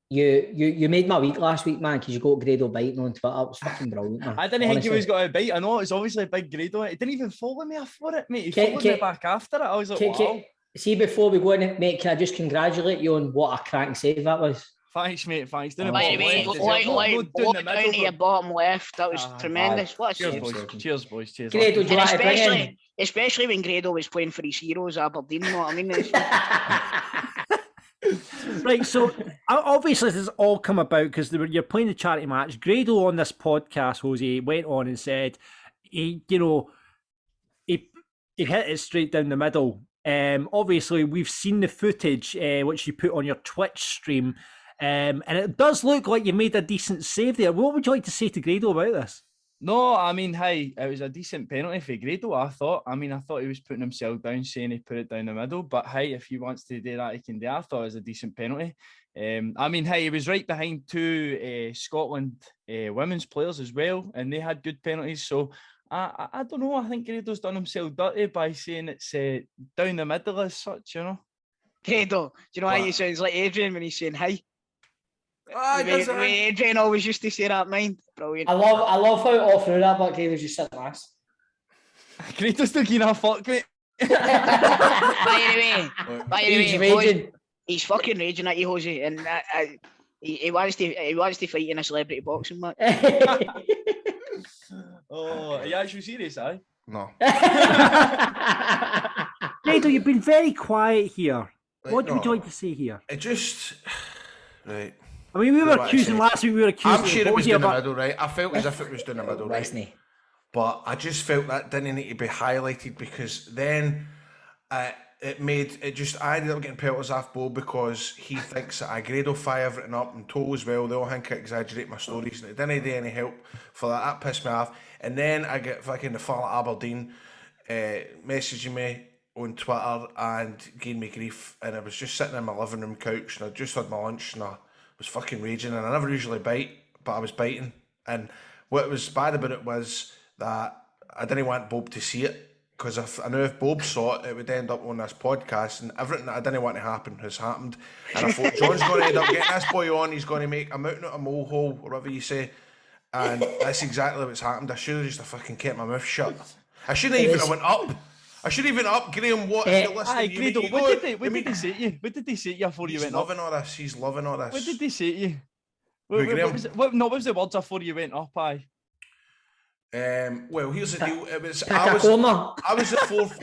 made my week last week, man, because you got Grado biting on Twitter. It was fucking brilliant, man. I didn't think he was going to bite. I know it's obviously a big Grado. He didn't even follow me for it, mate. He followed me back after it. I was like, wow. See, before we go in, mate, can I just congratulate you on what a cracking save that was? Thanks, mate. Thanks. By the way, walk down to your bottom left. That was tremendous. What a cheers, save. boys. Cheers, boys. Cheers. Grado, do you want to bring in? Especially when Grado was playing for his heroes, Aberdeen, you know what I mean? Right, so obviously this has all come about because you're playing the charity match. Grado on this podcast, Jose, went on and said he hit it straight down the middle. Obviously, we've seen the footage which you put on your Twitch stream, and it does look like you made a decent save there. What would you like to say to Grado about this? No, I mean, hey, it was a decent penalty for Grado, I thought. I mean, I thought he was putting himself down, saying he put it down the middle. But hey, if he wants to do that, he can do it. I thought it was a decent penalty. I mean, hey, he was right behind 2 Scotland women's players as well, and they had good penalties. So I don't know. I think Grado's done himself dirty by saying it's down the middle as such, you know. Grado, do you know how he sounds like Adrian when he's saying hi? Adrian always used to say that, mind. Brilliant. I love how all through that, but Grado's just sitting last. Grado's still keen a fuck, mate. By the way, he's fucking raging at you, Jose, and he wants to fight in a celebrity boxing match. Oh, are you actually serious, eh? No. Grado, you've been very quiet here. What would you like to say here? It just... Right. I mean, we were accusing last week, I'm sure it was down the middle, right? I felt as if it was down the middle, right? But I just felt that didn't need to be highlighted, because then I ended up getting pelters off Bo because he thinks that I Grado-fy everything up, and Toal as well. They all think I exaggerate my stories, and it didn't do any help for that. That pissed me off. And then I get fucking the fella at Aberdeen messaging me on Twitter and gave me grief, and I was just sitting in my living room couch and I just had my lunch and I was fucking raging, and I never usually bite, but I was biting. And what was bad about it was that I didn't want Bob to see it, because I knew if Bob saw it, it would end up on this podcast, and everything that I didn't want to happen has happened. And I thought, John's going to end up getting this boy on, he's going to make a mountain out of a molehill, whatever you say. And that's exactly what's happened. I should have just fucking kept my mouth shut. I shouldn't even have went up. I should even up, Graham. What if you're listening? Grado, what did they say to you? What did they say to you before you went up? He's loving all this. He's loving all this. What did they say to you? What was the words before you went up? Well, here's the deal. It was I was the fourth.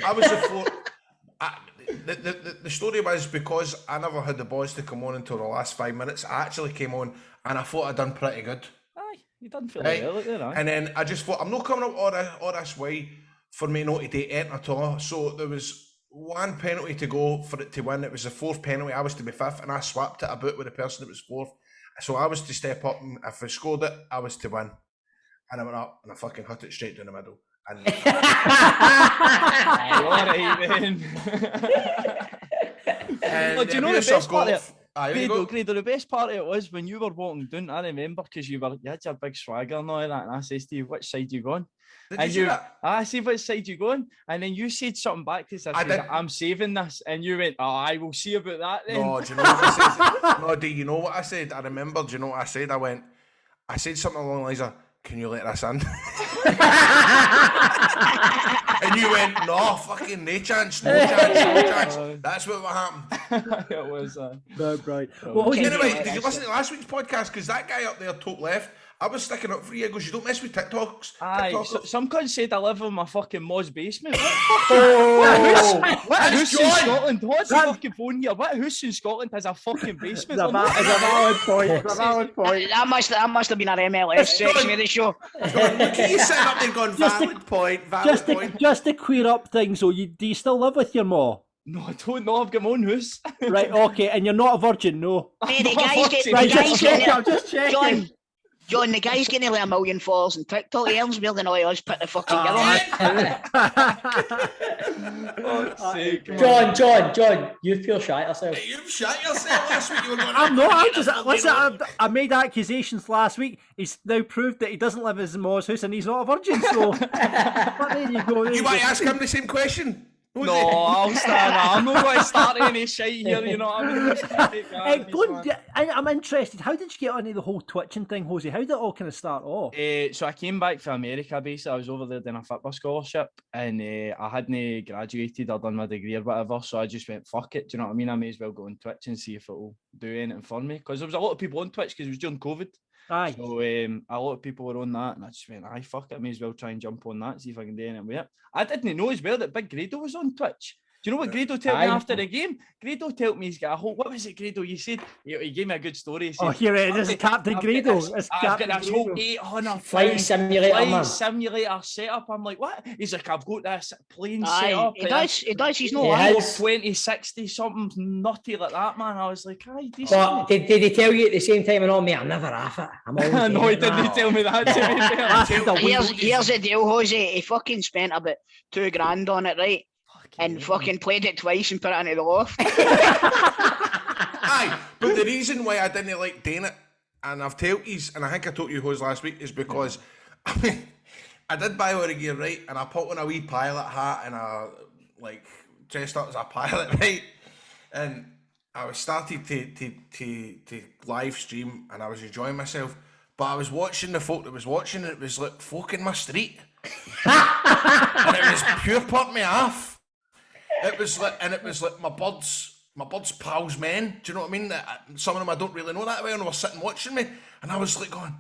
The story was, because I never had the balls to come on until the last 5 minutes. I actually came on and I thought I'd done pretty good. Aye, you done fairly well there, aye. And then I just thought, I'm not coming up all this way for me not to do anything at all. So there was one penalty to go for it to win. It was the fourth penalty. I was to be fifth, and I swapped it about with the person that was fourth. So I was to step up, and if I scored it, I was to win. And I went up and I fucking hit it straight down the middle. And well, do you know the best part of it? Grado, the best part of it was when you were walking down, I remember, because you had your big swagger and all that, and I says to you, which side you going? Did you I said, which side you going? And then you said something back to us. I said, I'm saving this. And you went, I will see about that then. No, do you know what I said? No, do you know what I said? I remember, do you know what I said? I said something along the lines of, can you let this in? And you went, no, fucking no chance. That's what happened. It was right. Well, anyway, did you listen to last week's podcast? Because that guy up there, top left, I was sticking up for you. He goes, you don't mess with TikToks. Aye, some cunt said I live in my fucking Moz basement. Who's in Scotland? What's the fucking phone here? What house in Scotland has a fucking basement? It's a valid point. That must have been our MLS section of the show. Look at you sitting up there going, valid point. Just to clear up things, so do you still live with your ma? No, I don't know. I've got my own house. Right, okay, and you're not a virgin, no? Hey, Just checking. John, the guy's getting nearly 1 million followers on TikTok. He earns more than all of us put the fucking together. John, you feel shy yourself. Hey, you've shot yourself last week. You were going, I'm not. I made accusations last week. He's now proved that he doesn't live in his ma's house and he's not a virgin. So, but there you go. You want to ask him the same question? No, I'll stand. I'm not going to start any shite here, you know what I mean? I'm interested. How did you get onto the whole twitching thing, Jose? How did it all kind of start off? So I came back from America, basically. I was over there doing a football scholarship, and I hadn't graduated or done my degree or whatever, so I just went, fuck it, do you know what I mean? I may as well go on Twitch and see if it'll do anything for me, because there was a lot of people on Twitch, because it was during COVID. Aye. So a lot of people were on that, and I just went, aye, fuck it, I may as well try and jump on that, see if I can do anything with it. I didn't know as well that Big Grado was on Twitch. Do you know what Grado told me after the game? Grado told me he's got a whole... What was it, Grado? You said... He gave me a good story. He said, here it is. Captain Grado. I've got this whole 800 flight simulator setup. I'm like, what? He's like, I've got this plane set up. He does. He's not lying. 2060 something nutty like that, man. I was like, aye, decent. But did he tell you at the same time, and all, mate, I'm never off it. No, he didn't tell me that. Here's the deal, Jose. He fucking spent about $2,000 on it, right? And fucking played it twice and put it into the loft. Aye, but the reason why I didn't like doing it, and I've told you, and I think I told you Hose last week, is because I did buy all the gear, right, and I put on a wee pilot hat and I dressed up as a pilot, right, and I was started to live stream and I was enjoying myself, but I was watching the folk that was watching, and it was like folk in my street, and it was pure put me off. It was like my buds pals, men. Do you know what I mean? Some of them I don't really know that well, and they were sitting watching me, and I was like going,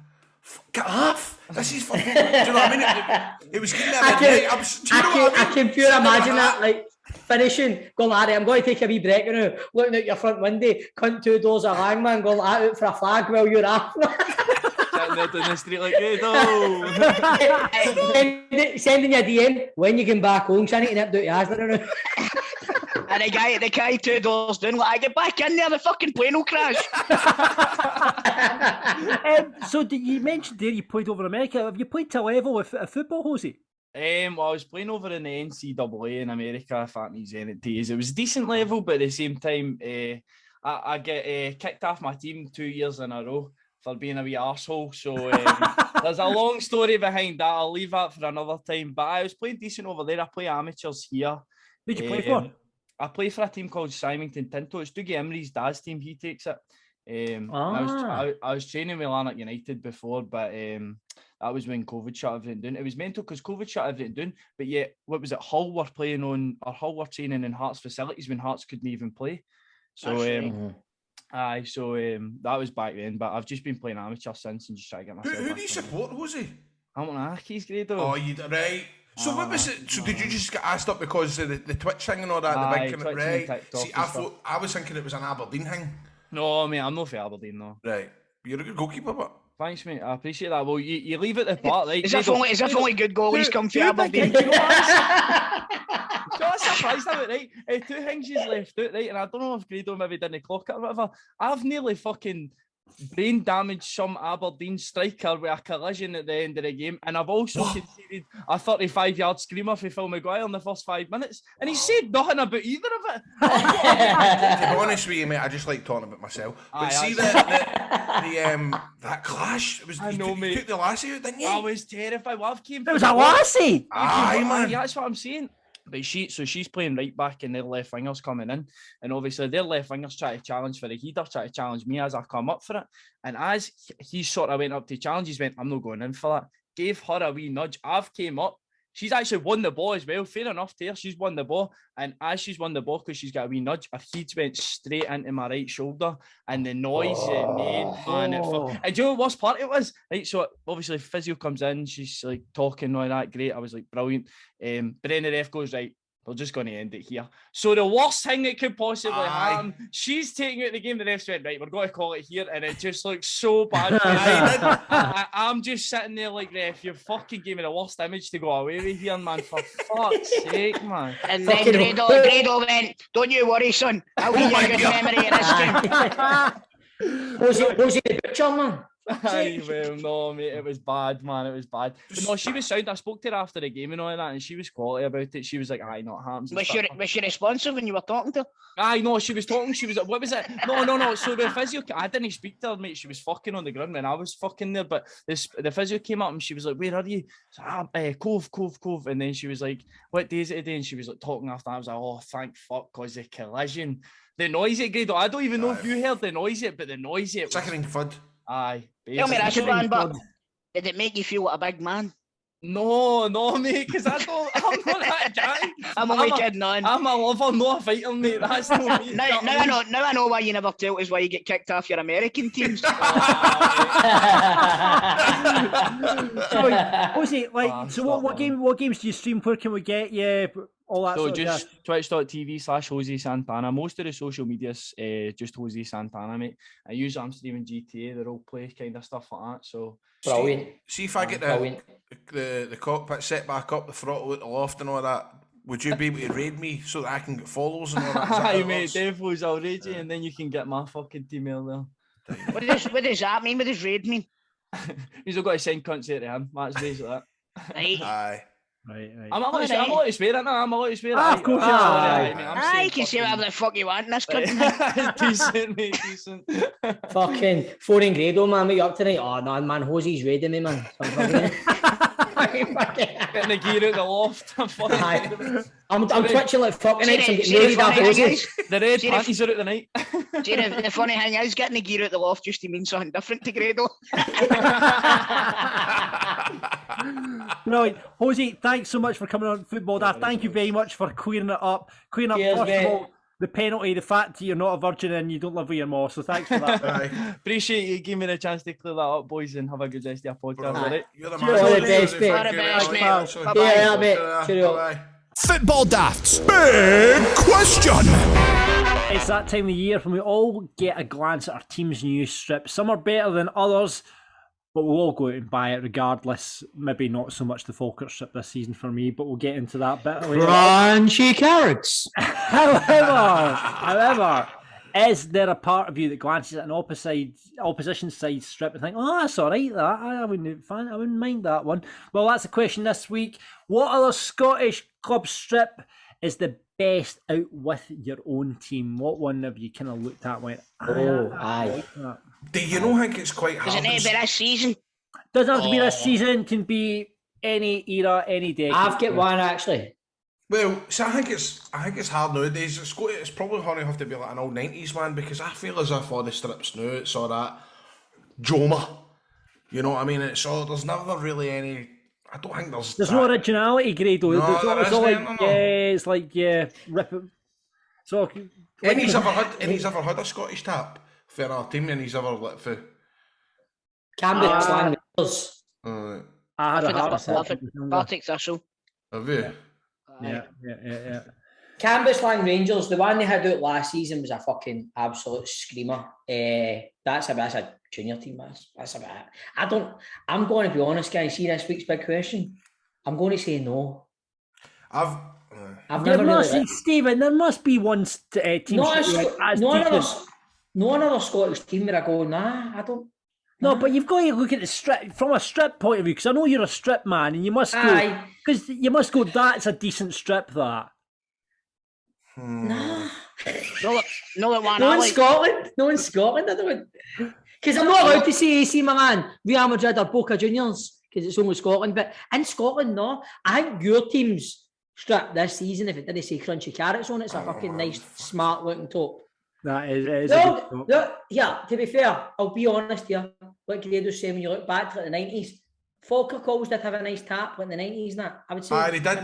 "Get off! This is for." Do you know what I mean? It was getting me a bit. I can pure imagine that, like finishing, going, Larry, I'm going to take a wee break now. Looking out your front window, cunt 2 doors of hangman, going out for a flag while you're off. Sitting there down the street like, sending you a DM when you get back home, trying to nip out your ass. And the guy 2 doors down, like, I get back in there, the fucking plane will crash. So you mentioned there you played over America. Have you played to a level with football, Jose? Well, I was playing over in the NCAA in America, if that means anything to you. It was a decent level, but at the same time, I get kicked off my team 2 years in a row for being a wee arsehole. So there's a long story behind that. I'll leave that for another time. But I was playing decent over there. I play amateurs here. Who'd you play for? I play for a team called Symington Tinto. It's Dougie Emery's dad's team. He takes it. I was training with Lanark United before, but that was when COVID shut everything down. It was mental because COVID shut everything down. But yet, what was it? Hull were playing on, or Hull were training in Hearts facilities when Hearts couldn't even play. So, that was back then. But I've just been playing amateur since and just trying to get myself. Who do you support, Jose? I'm on Ackies, Grado. Oh, you right. So what was it? So did you just get asked up because of the Twitch thing and all that? The big kind of, right. See, I was thinking it was an Aberdeen thing. No, mate, I'm not for Aberdeen, no. Right. You're a good goalkeeper, but... Thanks, mate. I appreciate that. Well, you leave it at the part, right? As if only good goalies come from Aberdeen. So I was surprised of it, right? 2 things he's left out, right? And I don't know if Grado maybe didn't clock it or whatever. I've nearly fucking brain damaged some Aberdeen striker with a collision at the end of the game, and I've also conceded a 35-yard screamer for Phil Maguire in the first 5 minutes, and he said nothing about either of it. To be honest with you, mate, I just like talking about myself. But see that clash, it was, you took the lassie out, didn't you? I was terrified. Well, it was a lassie. Aye, man. That's what I'm saying. But she's playing right back and their left wingers coming in. And obviously their left wingers try to challenge for the header, try to challenge me as I come up for it. And as he sort of went up to challenge, he's went, I'm not going in for that. Gave her a wee nudge. I've came up. She's actually won the ball as well. Fair enough to her. She's won the ball. And as she's won the ball, because she's got a wee nudge, her heat went straight into my right shoulder. And the noise it made, man. And do you know what worst part it was? Right, so obviously physio comes in. She's like talking and all that. Great. I was like, brilliant. But then the ref goes, right, we're just going to end it here. So the worst thing that could possibly happen, she's taking out the game. The ref's went, right, we're going to call it here. And it just looks so bad. I'm just sitting there like, ref, you fucking gave me the worst image to go away with here, man. For fuck's sake, man. And then Grado went, don't you worry, son. I'll give you a good memory of this game. Was he the butcher, man? Well, no, mate, it was bad, man. It was bad. But no, she was sound. I spoke to her after the game and all that, and she was quality about it. She was like, aye, not happens. Was she responsive when you were talking to her? Aye, no, she was talking. She was like, what was it? No. So the physio, I didn't speak to her, mate. She was fucking on the ground when I was fucking there. But the physio came up and she was like, where are you? So, Cove. And then she was like, what day is it today? And she was like talking after that. I was like, oh, thank fuck, because the collision. The noise it, Grado. I don't even know if you heard the noise it, but the noise it. Sickening fud. Aye. Tell me this, man, but did it make you feel like a big man? No, mate, because I'm not that guy. I'm only kidding on. I'm a lover, not a fighter, mate. That's not me. Now I know why you never tell us why you get kicked off your American teams. So what games do you stream? Where can we get you? All that. So just twitch.tv/Jose Santana. Most of the social media's just Jose Santana, mate. I use streaming GTA, the role play kind of stuff like that. So brilliant. See if I get the cockpit set back up, the throttle out the loft and all that. Would you be able to raid me so that I can get follows and all that? Aye, mate, Devil's already, and then you can get my fucking email there. What does that mean? What does raid mean? He's all got to send cunts out to him. That's basically that. Right. Aye. Right. I'm allowed to swear it now. I'm allowed to swear it. Of course you are. You can say whatever the fuck you want in this country. Decent, mate, decent. Fucking phoning Grado, man. What you up tonight? Oh, no, man. Jose's raiding me, man. Getting the gear out the loft. I'm twitching like fucking nights. I'm getting raided off Jose. The red panties are out the night. See, the funny thing is, getting the gear out the loft just to mean something different to Grado. Right, Jose, thanks so much for coming on Football Daft. Thank you very much for clearing up. Cheers, first of all, the penalty, the fact that you're not a virgin and you don't live with your mom. So thanks for that. Appreciate you giving me the chance to clear that up, boys, and have a good rest of your podcast. Right. You're the man. All the best, mate. Yeah, mate. Cheerio. Football Daft's big question. It's that time of year when we all get a glance at our team's news strip. Some are better than others, but we'll all go out and buy it regardless. Maybe not so much the Falkirk strip this season for me, but we'll get into that bit later. Crunchy carrots. However, Is there a part of you that glances at an opposition side strip and think, "Oh, that's all right. That I wouldn't mind that one." Well, that's the question this week. What other Scottish club strip is the best out with your own team? What one have you kind of looked at and went, aye. Do you know? I think it's quite hard. Does it need to be this season? Doesn't have to be this season. Can be any era, any decade. I've got one actually. Well, so I think it's hard nowadays. It's probably going to have to be like an old 90s one, because I feel as if all the strips now, it's all that Joma. You know what I mean? It's all, there's never really any. I don't think there's no originality, Grado. No, it's all like, it's like, rip it. So, and he's ever had a Scottish tap for our team, and he's ever let for Cambridge Slang Riddles. I had a Partick Thistle. Have you? Yeah. Cambridge Lang Rangers, the one they had out last season was a fucking absolute screamer. That's a junior team. That's about it. I'm going to be honest, guys. See this week's big question. I'm going to say no. I've never really Stephen, there must be one team. No another Scottish team where I go, nah, I don't. No, but you've got to look at the strip from a strip point of view, because I know you're a strip man, and you must go, because you must go, that's a decent strip, that. Nah. No in Scotland, I don't. Because I'm not allowed to say AC Milan, Real Madrid or Boca Juniors, because it's only Scotland. But in Scotland, no. I think your team's strip this season, if it didn't say crunchy carrots on it, it's a fucking nice, smart looking top. That is yeah, to be fair, I'll be honest here. Like Grado said, when you look back to the 90s, Falkirk always did have a nice tap in the 90s, that I would say. They did.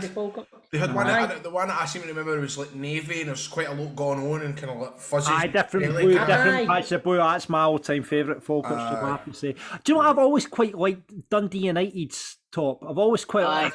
They had one. The one that I seem to remember was like navy, and there's quite a lot going on, and kind of like fuzzy. Different blue, different patch of blue. That's my all-time favourite Falkirk. I have to say. Do you know what I've always quite liked? Dundee United's top. I've always quite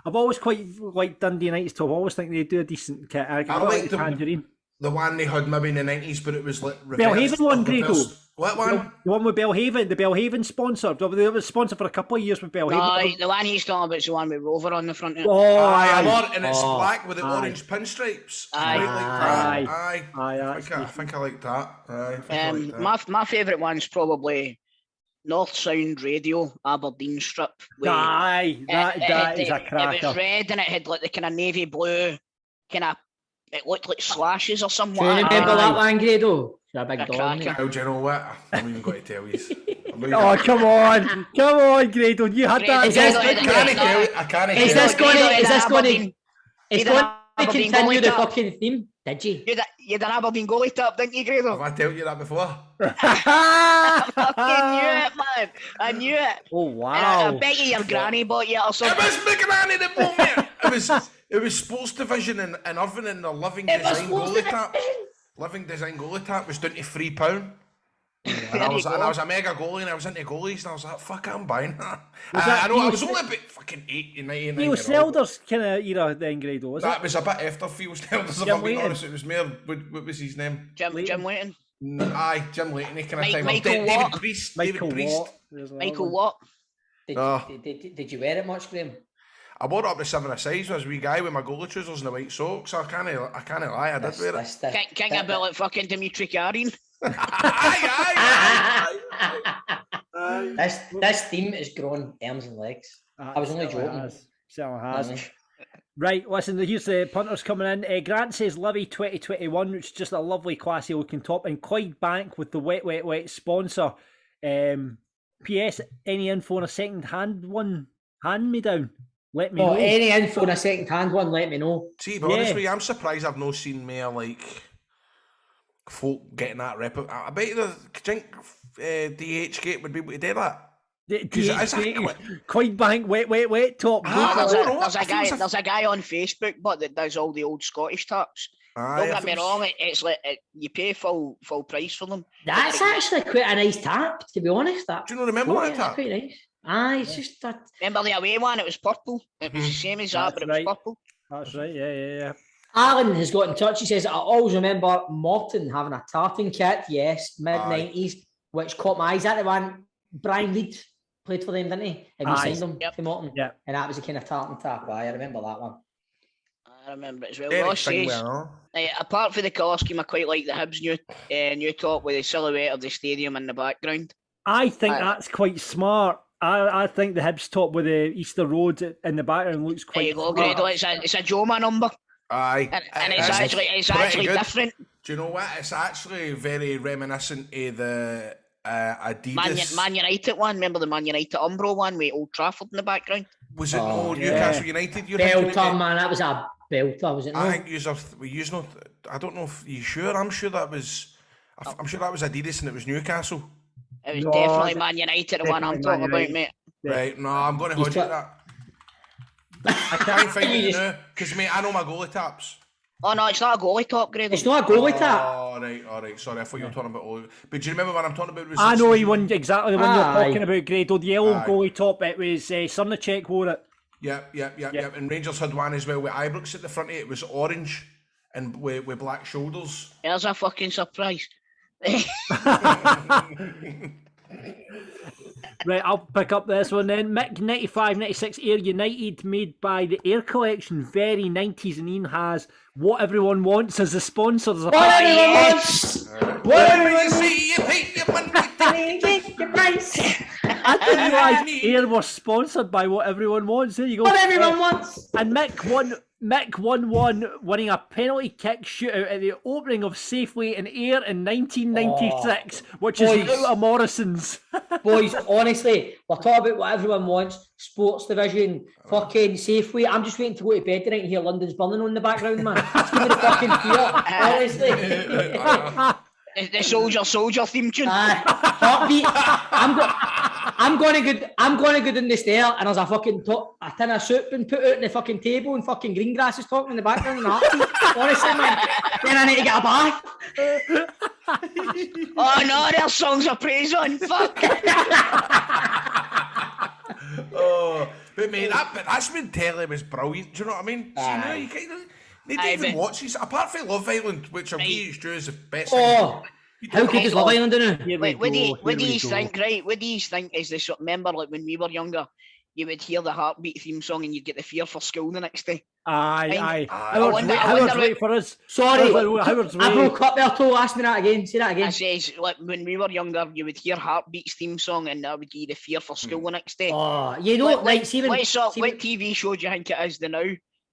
liked Dundee United's top. I always think they do a decent kit. I like the Tangerine. The one they had maybe in the 90s, but it was like Belhaven one, Grado. What one? The one with Belhaven, the Belhaven sponsor. They were sponsored for a couple of years with Belhaven. No, the one he's talking about is the one with Rover on the front. And it's black with the orange pinstripes. I think I like that. My favourite one's probably North Sound Radio, Aberdeen strip. That is a cracker. It was red and it had like the kind of navy blue kind of. It looked like slashes or something. Do you remember that one, Grado? You're a big dog. Oh, do you know what? I'm even going to tell you. Oh, come on, Grado. You had that. I can't tell you. Is this going to continue the fucking theme? Did you? You had an Aberdeen goalie tap, didn't you, Grado? Have I told you that before? I fucking knew it, man. I knew it. Oh, wow. I bet you your granny bought you or something. It was my granny that bought me. It was Sports Division in Irvine, and the Living Design goalie tap. Living Design goalie tap was down to £3. And I was a mega goalie, and I was into goalies, and I was like, fuck, I'm buying that. I was only about fucking 80, 90. Neil Selders kind of era then, Grado, was it? That was a bit after Phil Selders, if I'm being honest. It was more, what was his name? Jim Layton. Aye, Jim Layton, he kind of time. David Priest. Michael Watt. Did you wear it much, Graham? I wore it up to 7 a size. I was a wee guy with my goalie trousers and the white socks. I can't lie, I did wear it. Can't get a bit like fucking Dimitri Karin. This theme has grown arms and legs. I was only joking. Certainly has. Right, listen, here's the punters coming in. Grant says Livy 2021, which is just a lovely, classy looking top. And Clyde Bank with the wet sponsor. P.S. Any info on a second-hand one? Hand me down. Let me know. Any info on a second-hand one, let me know. See, but honestly, I'm surprised I've not seen more, like, folk getting that rep. I bet you DH Gate would be able to do that. Clyde Bank, wet top. There's a guy on Facebook, but that does all the old Scottish taps. Don't get me wrong, it's like you pay full price for them. That's actually quite a nice tap, to be honest. Do you not remember that tap? Quite nice. It's just that. Remember the away one? It was purple. It was the same as that, but it was purple. That's right. Yeah. Alan has got in touch. He says, I always remember Morton having a tartan kit. Yes, mid-90s, which caught my eyes. That the one Brian Reid played for them, didn't he? And we signed him to Morton. Yeah. And that was a kind of tartan tap. I remember that one. I remember it as well. Eric Ross says, Singwell. apart from the colour scheme, I quite like the Hibs new top with the silhouette of the stadium in the background. I think that's quite smart. I think the Hibs top with the Easter Road in the background looks quite smart. There you go, Grado. It's a Joma number. Aye. And it's actually different. Do you know what? It's actually very reminiscent of the Adidas. Man United one. Remember the Man United Umbro one with Old Trafford in the background? Was it Newcastle United? Belter, man. That was a belter, was it not? I think I don't know if you sure. I'm sure that was Adidas and it was Newcastle. It was definitely Man United, the one I'm talking about, mate. Right, no, I'm going to hold you to that. I can't find it now, because, mate, I know my goalie taps. Oh, no, it's not a goalie top, Grado. It's not a goalie tap. All right. Sorry, I thought you were talking about all. But do you remember what I'm talking about? I know you won exactly the one you're talking about, Grado. The yellow goalie top, it was Srnicek wore it. Yep. And Rangers had one as well with Ibrox at the front of it. It was orange and with black shoulders. There's a fucking surprise. Right, I'll pick up this one then. Mick 95-96 Air United, made by the Air Collection, very 90s, and Ian has What Everyone Wants as the sponsor. What everyone wants! Whatever you see, you pay your money. Your price! I didn't realise Air was sponsored by What Everyone Wants. There you go. What everyone wants! And Mick won, winning a penalty kick shootout at the opening of Safeway in Ayr in 1996, which is out of Morrison's. Boys, honestly, we're talking about What Everyone Wants, Sports Division, fucking Safeway. I'm just waiting to go to bed tonight and hear London's Burning on the background, man. It's giving me the fucking fear, honestly. The soldier theme tune. Heartbeat. I'm going to go down the stair and there's a tin of soup been put out on the fucking table and fucking green grass is talking in the background and heartbeat. Honestly, man. Then I need to get a bath. Oh no, there's songs of praise on. Fuck. But mate, that's when telly was brilliant. Do you know what I mean? See, now you kind of need to even watch these. Apart from Love Island, which I'll give you as the best thing. How good is Love Island now? What do you think, right? What do you think is this? Remember, like when we were younger, you would hear the Heartbeat theme song and you'd get the fear for school the next day. Aye. Howard's wait for us. Sorry, I broke up there, Toal. Ask me that again. Say that again. I says, like, when we were younger, you would hear Heartbeat's theme song and that would give you the fear for school the next day. Oh, you know, what TV show do you think it is the now?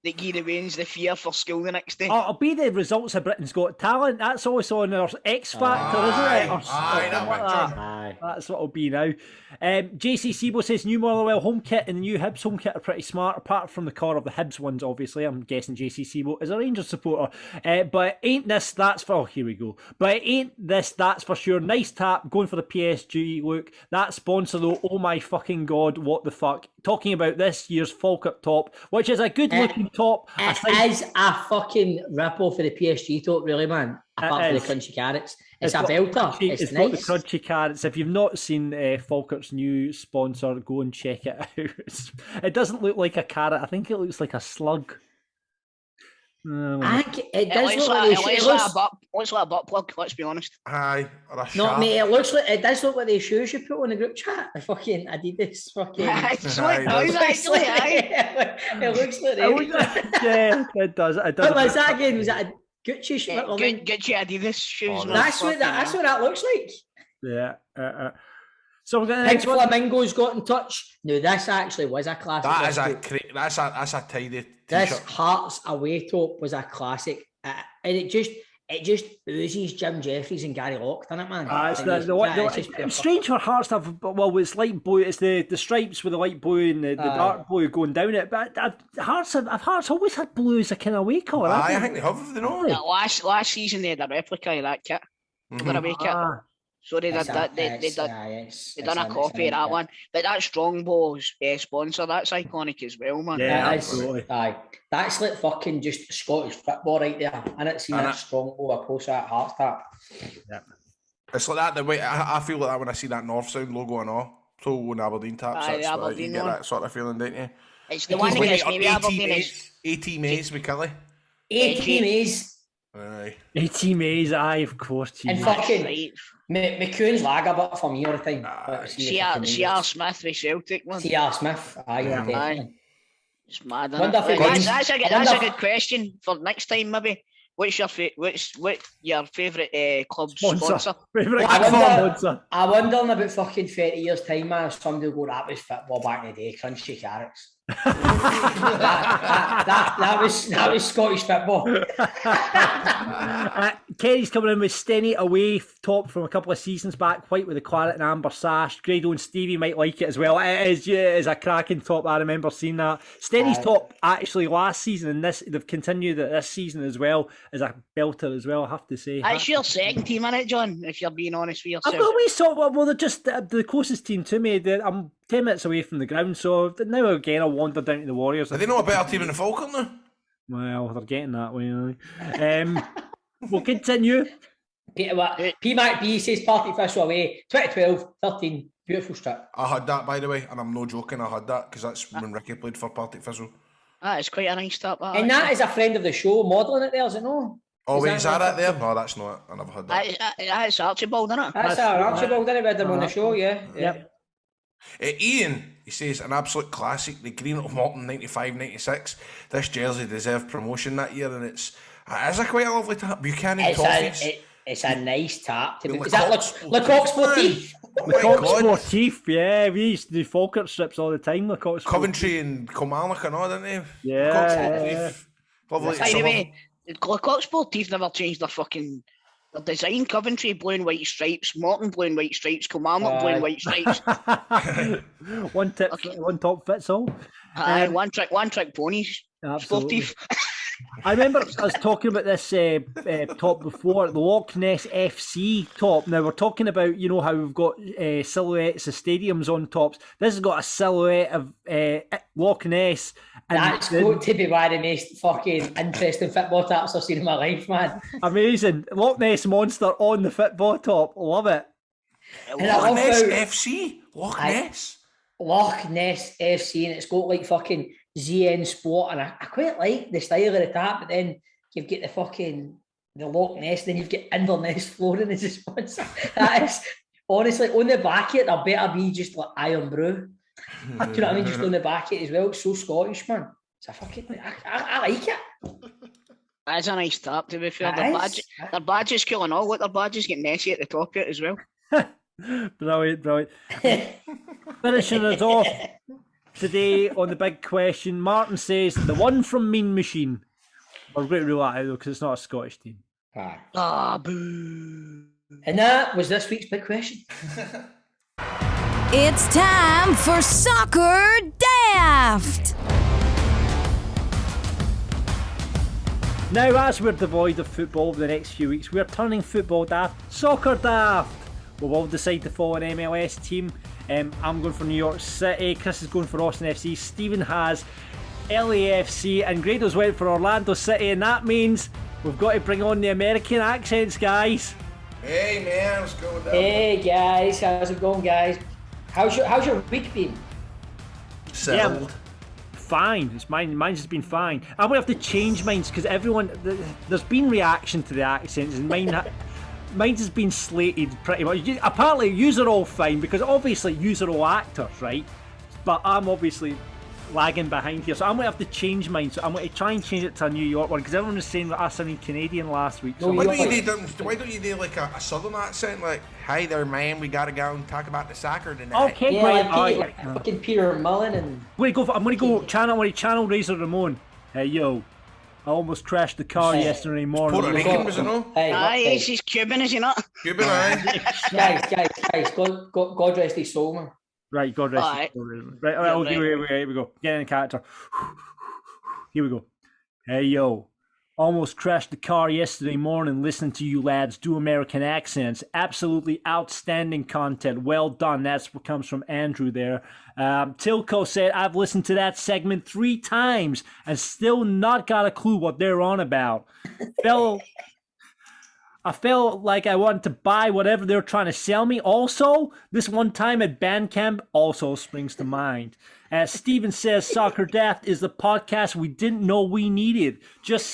That give the Waynes the fear for school the next day. It'll be the results of Britain's Got Talent. That's also on our X Factor, isn't it? Aye. That's what it'll be now. JC Sebo says new Motherwell home kit and the new Hibs home kit are pretty smart, apart from the colour of the Hibs ones, obviously. I'm guessing JC Sebo is a Rangers supporter. But ain't this, that's for... Oh, here we go. But ain't this, that's for sure. Nice tap, going for the PSG look. That sponsor, though, oh my fucking God, what the fuck. Talking about this year's Falkirk top, which is a good looking top. It is a fucking rip-off of the PSG top, really, man. Apart from the crunchy carrots. It's a belter. It's nice. Got the crunchy carrots. If you've not seen Falkirk's new sponsor, go and check it out. It doesn't look like a carrot. I think it looks like a slug. I think it does looks like a butt plug, let's be honest. Aye, or a no, mate, it does look like the shoes you put on the group chat. The fucking Adidas fucking... It looks like yeah, it does. What was that again? Was that a Gucci shoe? Gucci Adidas shoes. That's what that looks like. Yeah. So we're going to next Flamingo's got in touch. No, this actually was a classic. That's a tidy t-shirt. This Hearts away top was a classic, and it just oozes Jim Jeffries and Gary Lock, doesn't it, man? It's strange for Hearts to have. Well, it's light blue. It's the stripes with the light blue and the dark blue going down it. But Hearts always had blue as a kind of away colour. I think they have. They know. Last season they had a replica of that kit. Their away kit. So they did that. They done a copy of that one. But that Strongbow's sponsor, that's iconic as well, man. Yeah, absolutely. Aye, that's like fucking just Scottish football right there. And it's seen that Strongbow across that Hearts tap. Yeah, it's like that. The way I feel like that when I see that North Sound logo and all. So when Aberdeen taps, that's Aberdeen you get that sort of feeling, don't you? It's the one that gets maybe Aberdeen is 80 Mays with Kelly. 80 Mays. Aye. 80 Mays, aye, of course. And fucking McCoon's lager, but for me all the time. C.R. Smith with Celtic, man. C.R. Smith, aye. It's mad. That's a good question for next time, maybe. What's your favourite club sponsor? I wonder in about fucking 30 years' time, man, if somebody will go, that was football back in the day, crunchy carrots. that was Scottish football. Kerry's coming in with Stenny away top from a couple of seasons back, white with the claret and amber sash. Grado and Stevie might like it as well. It is a cracking top. I remember seeing that. Stenny's top actually last season, and they've continued it this season as well as a belter as well. I have to say that's your second team, isn't it, John? If you're being honest with yourself. I've always thought, well, they're just the closest team to me. I'm 10 minutes away from the ground, so now again I'll wander down to the Warriors. Are they not a better team than the Falcon now? Well, they're getting that way. We'll continue. P-Mac B says Partick Thistle away, 2012-13, beautiful strip. I had that, by the way, and I'm no joking, I had that, because that's when Ricky played for Partick Thistle. That is quite a nice strip. And that is a friend of the show modelling it there, is it no? Oh, wait, is that there? No, that's not it. I never had that. That's Archibald, isn't it? That's Archibald, isn't it? We had him on the show, yeah. Yep. Ian, he says, an absolute classic, the Green of Morton 95-96. This jersey deserved promotion that year, and it is a quite a lovely tap. Buchanan Toffees. It's a nice tap. Is that Lecoq Sportif? Lecoq Sportif, yeah. We used to do Falkirk strips all the time. Lecoq Sportif. Coventry and Kilmarnock and all, didn't they? Yeah. Lovely. By the way, Lecoq Sportif never changed their design. Coventry blue and white stripes, Morton blue and white stripes, Kilmarnock blue and white stripes. One top fits all. One trick ponies. Absolutely. Sportif. I remember us talking about this top before, the Loch Ness FC top. Now we're talking about, how we've got silhouettes of stadiums on tops. This has got a silhouette of Loch Ness. And that's going to be one of the most fucking interesting football tops I've seen in my life, man. Amazing. Loch Ness Monster on the football top. Love it. Loch Ness FC? Loch Ness? Loch Ness FC, and it's got like fucking ZN Sport, and I quite like the style of the tap, but then you've got the Loch Ness, then you've got Inverness Flooring as a sponsor. That is, honestly, on the back of it, there better be just like Iron Brew. Do you know what I mean? Just on the back of it as well. It's so Scottish, man. It's a fucking, I like it. That's a nice tap, to be fair. Their badge is cool and all. What their badge is getting Nessie at the top of it as well. Brilliant. Finishing us off today on the big question. Martin says, the one from Mean Machine. We're going to rule that out though, because it's not a Scottish team. Boo. And that was this week's big question. It's time for Soccer Daft. Now, as we're devoid of football over the next few weeks, we're turning Football Daft Soccer Daft. We'll all decide to follow an MLS team. I'm going for New York City. Chris is going for Austin FC. Stephen has LAFC, and Grado's went for Orlando City, and that means we've got to bring on the American accents, guys. Hey man, what's going on? Hey guys, how's it going, guys? How's your week been? Settled. Yeah, fine. It's mine's has been fine. I'm gonna have to change mine because there's been reaction to the accents, and mine has been slated pretty much. Apparently, yous are all fine because obviously yous are all actors, right? But I'm obviously lagging behind here, so I'm going to have to change mine. So I'm going to try and change it to a New York one because everyone was saying that I sounded Canadian last week. So why don't you do like a southern accent, like, "Hi there, man, we got to go and talk about the soccer tonight." Okay, great. Like fucking Peter Mullen and. I'm going to channel Razor Ramon. Hey yo, I almost crashed the car yesterday morning. Puerto Rican, was it no? Aye, he's Cuban, is he not? Cuban, aye. guys, God rest his soul, man. Right, God rest his soul. Right, okay, here we go. Get in character. Here we go. Hey yo, almost crashed the car yesterday morning listening to you lads do American accents. Absolutely outstanding content. Well done. That's what comes from Andrew there. Tilko said, I've listened to that segment 3 times and still not got a clue what they're on about. I felt like I wanted to buy whatever they're trying to sell me. Also, this one time at band camp also springs to mind. As Steven says, Soccer Daft is the podcast we didn't know we needed. Just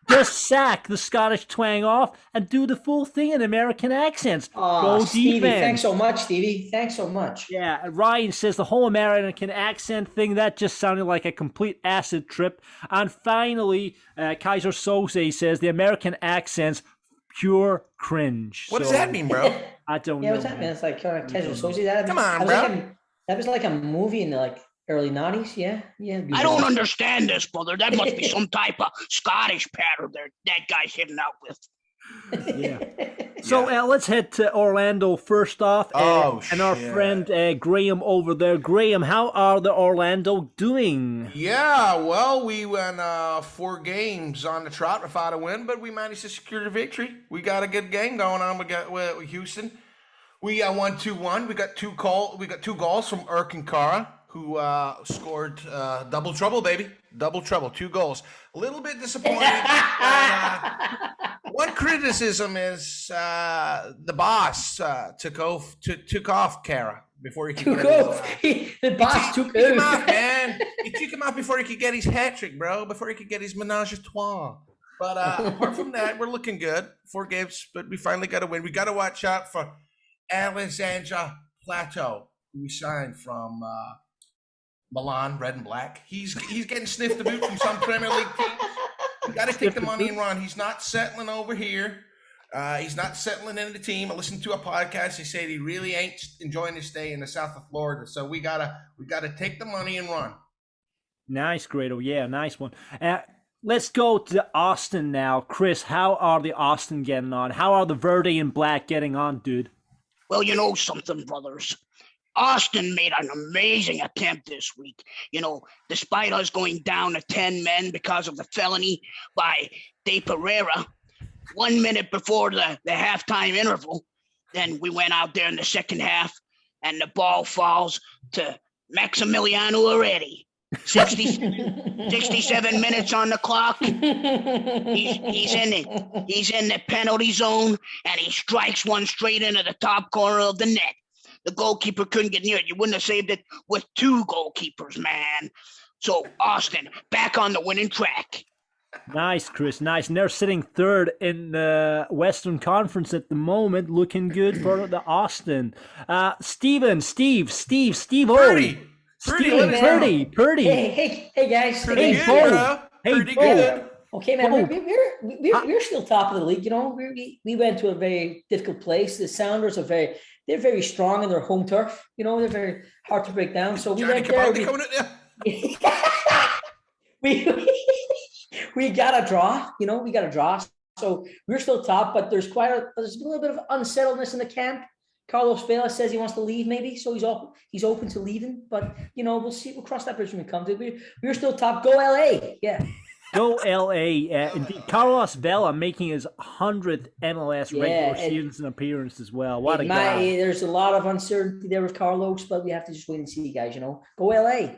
Just sack the Scottish twang off and do the full thing in American accents. Oh, Go Stevie, defense. thanks so much, Stevie. Thanks so much. Yeah, Ryan says the whole American accent thing, that just sounded like a complete acid trip. And finally, Kaiser Sose says the American accents, pure cringe. What does that mean, bro? I don't know. Yeah, what's that mean? It's like Kaiser Sose. Come on, bro. That was like a movie in the early 90s, yeah. I don't understand this, brother. That must be some type of Scottish pattern that guy's hitting out with. Yeah. So let's head to Orlando first off. And our friend Graham over there. Graham, how are the Orlando doing? Yeah, well, we went 4 games on the trot without a win, but we managed to secure the victory. We got a good game going on with Houston. We won 2-1. We got 2 goals from Urk and Kara, who scored double trouble, baby. Double trouble, 2 goals. A little bit disappointed. One criticism is the boss took off Kara before he could the boss took him off, man. He took him off before he could get his hat trick, bro. Before he could get his menage a trois. But apart from that, we're looking good. 4 games, but we finally got a win. We got to watch out for Alexandra Plateau, who we signed from Milan, red and black. He's getting sniffed about from some Premier League team. We got to take the money and run. He's not settling over here. He's not settling in the team. I listened to a podcast. They say he really ain't enjoying his stay in the south of Florida. So we gotta take the money and run. Nice, Grado. Yeah, nice one. Let's go to Austin now. Chris, how are the Austin getting on? How are the Verde and Black getting on, dude? Well, you know something, brothers. Austin made an amazing attempt this week. You know, despite us going down to 10 men because of the felony by De Pereira, 1 minute before the halftime interval, then we went out there in the second half, and the ball falls to Maximiliano already. 67 minutes on the clock. He's in the penalty zone, and he strikes one straight into the top corner of the net. The goalkeeper couldn't get near it. You wouldn't have saved it with 2 goalkeepers, man. So Austin back on the winning track. Nice, Chris. Nice. And they're sitting 3rd in the Western Conference at the moment, looking good for the Austin. Steve. Purdy. Hey guys. Pretty good. Okay, man. We're still top of the league. You know, we went to a very difficult place. The Sounders they're very strong in their home turf. You know, they're very hard to break down. So we went there. We got a draw. You know, we got a draw. So we're still top, but there's a little bit of unsettledness in the camp. Carlos Vela says he wants to leave, maybe, so he's open to leaving. But you know, we'll see. We'll cross that bridge when we come to it. We're still top. Go LA, yeah. Go LA. Indeed, Carlos Vela making his 100th MLS regular season appearance as well. What a guy! There's a lot of uncertainty there with Carlos, but we have to just wait and see, guys. You know, go LA.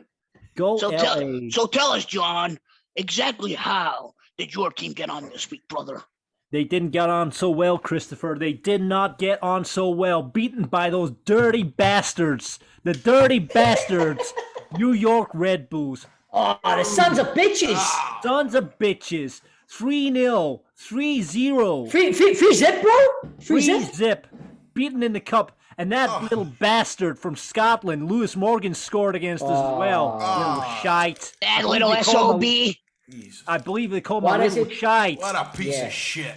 So tell us, John, exactly how did your team get on this week, brother? They didn't get on so well, Christopher. They did not get on so well. Beaten by those dirty bastards. The dirty bastards. New York Red Bulls. Oh, the sons of bitches. Sons of bitches. 3-0. 3-0. Free zip, bro? Free zip. Beaten in the cup. And that little bastard from Scotland, Lewis Morgan, scored against us as well. Little shite. That little SOB. I believe they call him a little shite. What a piece of shit.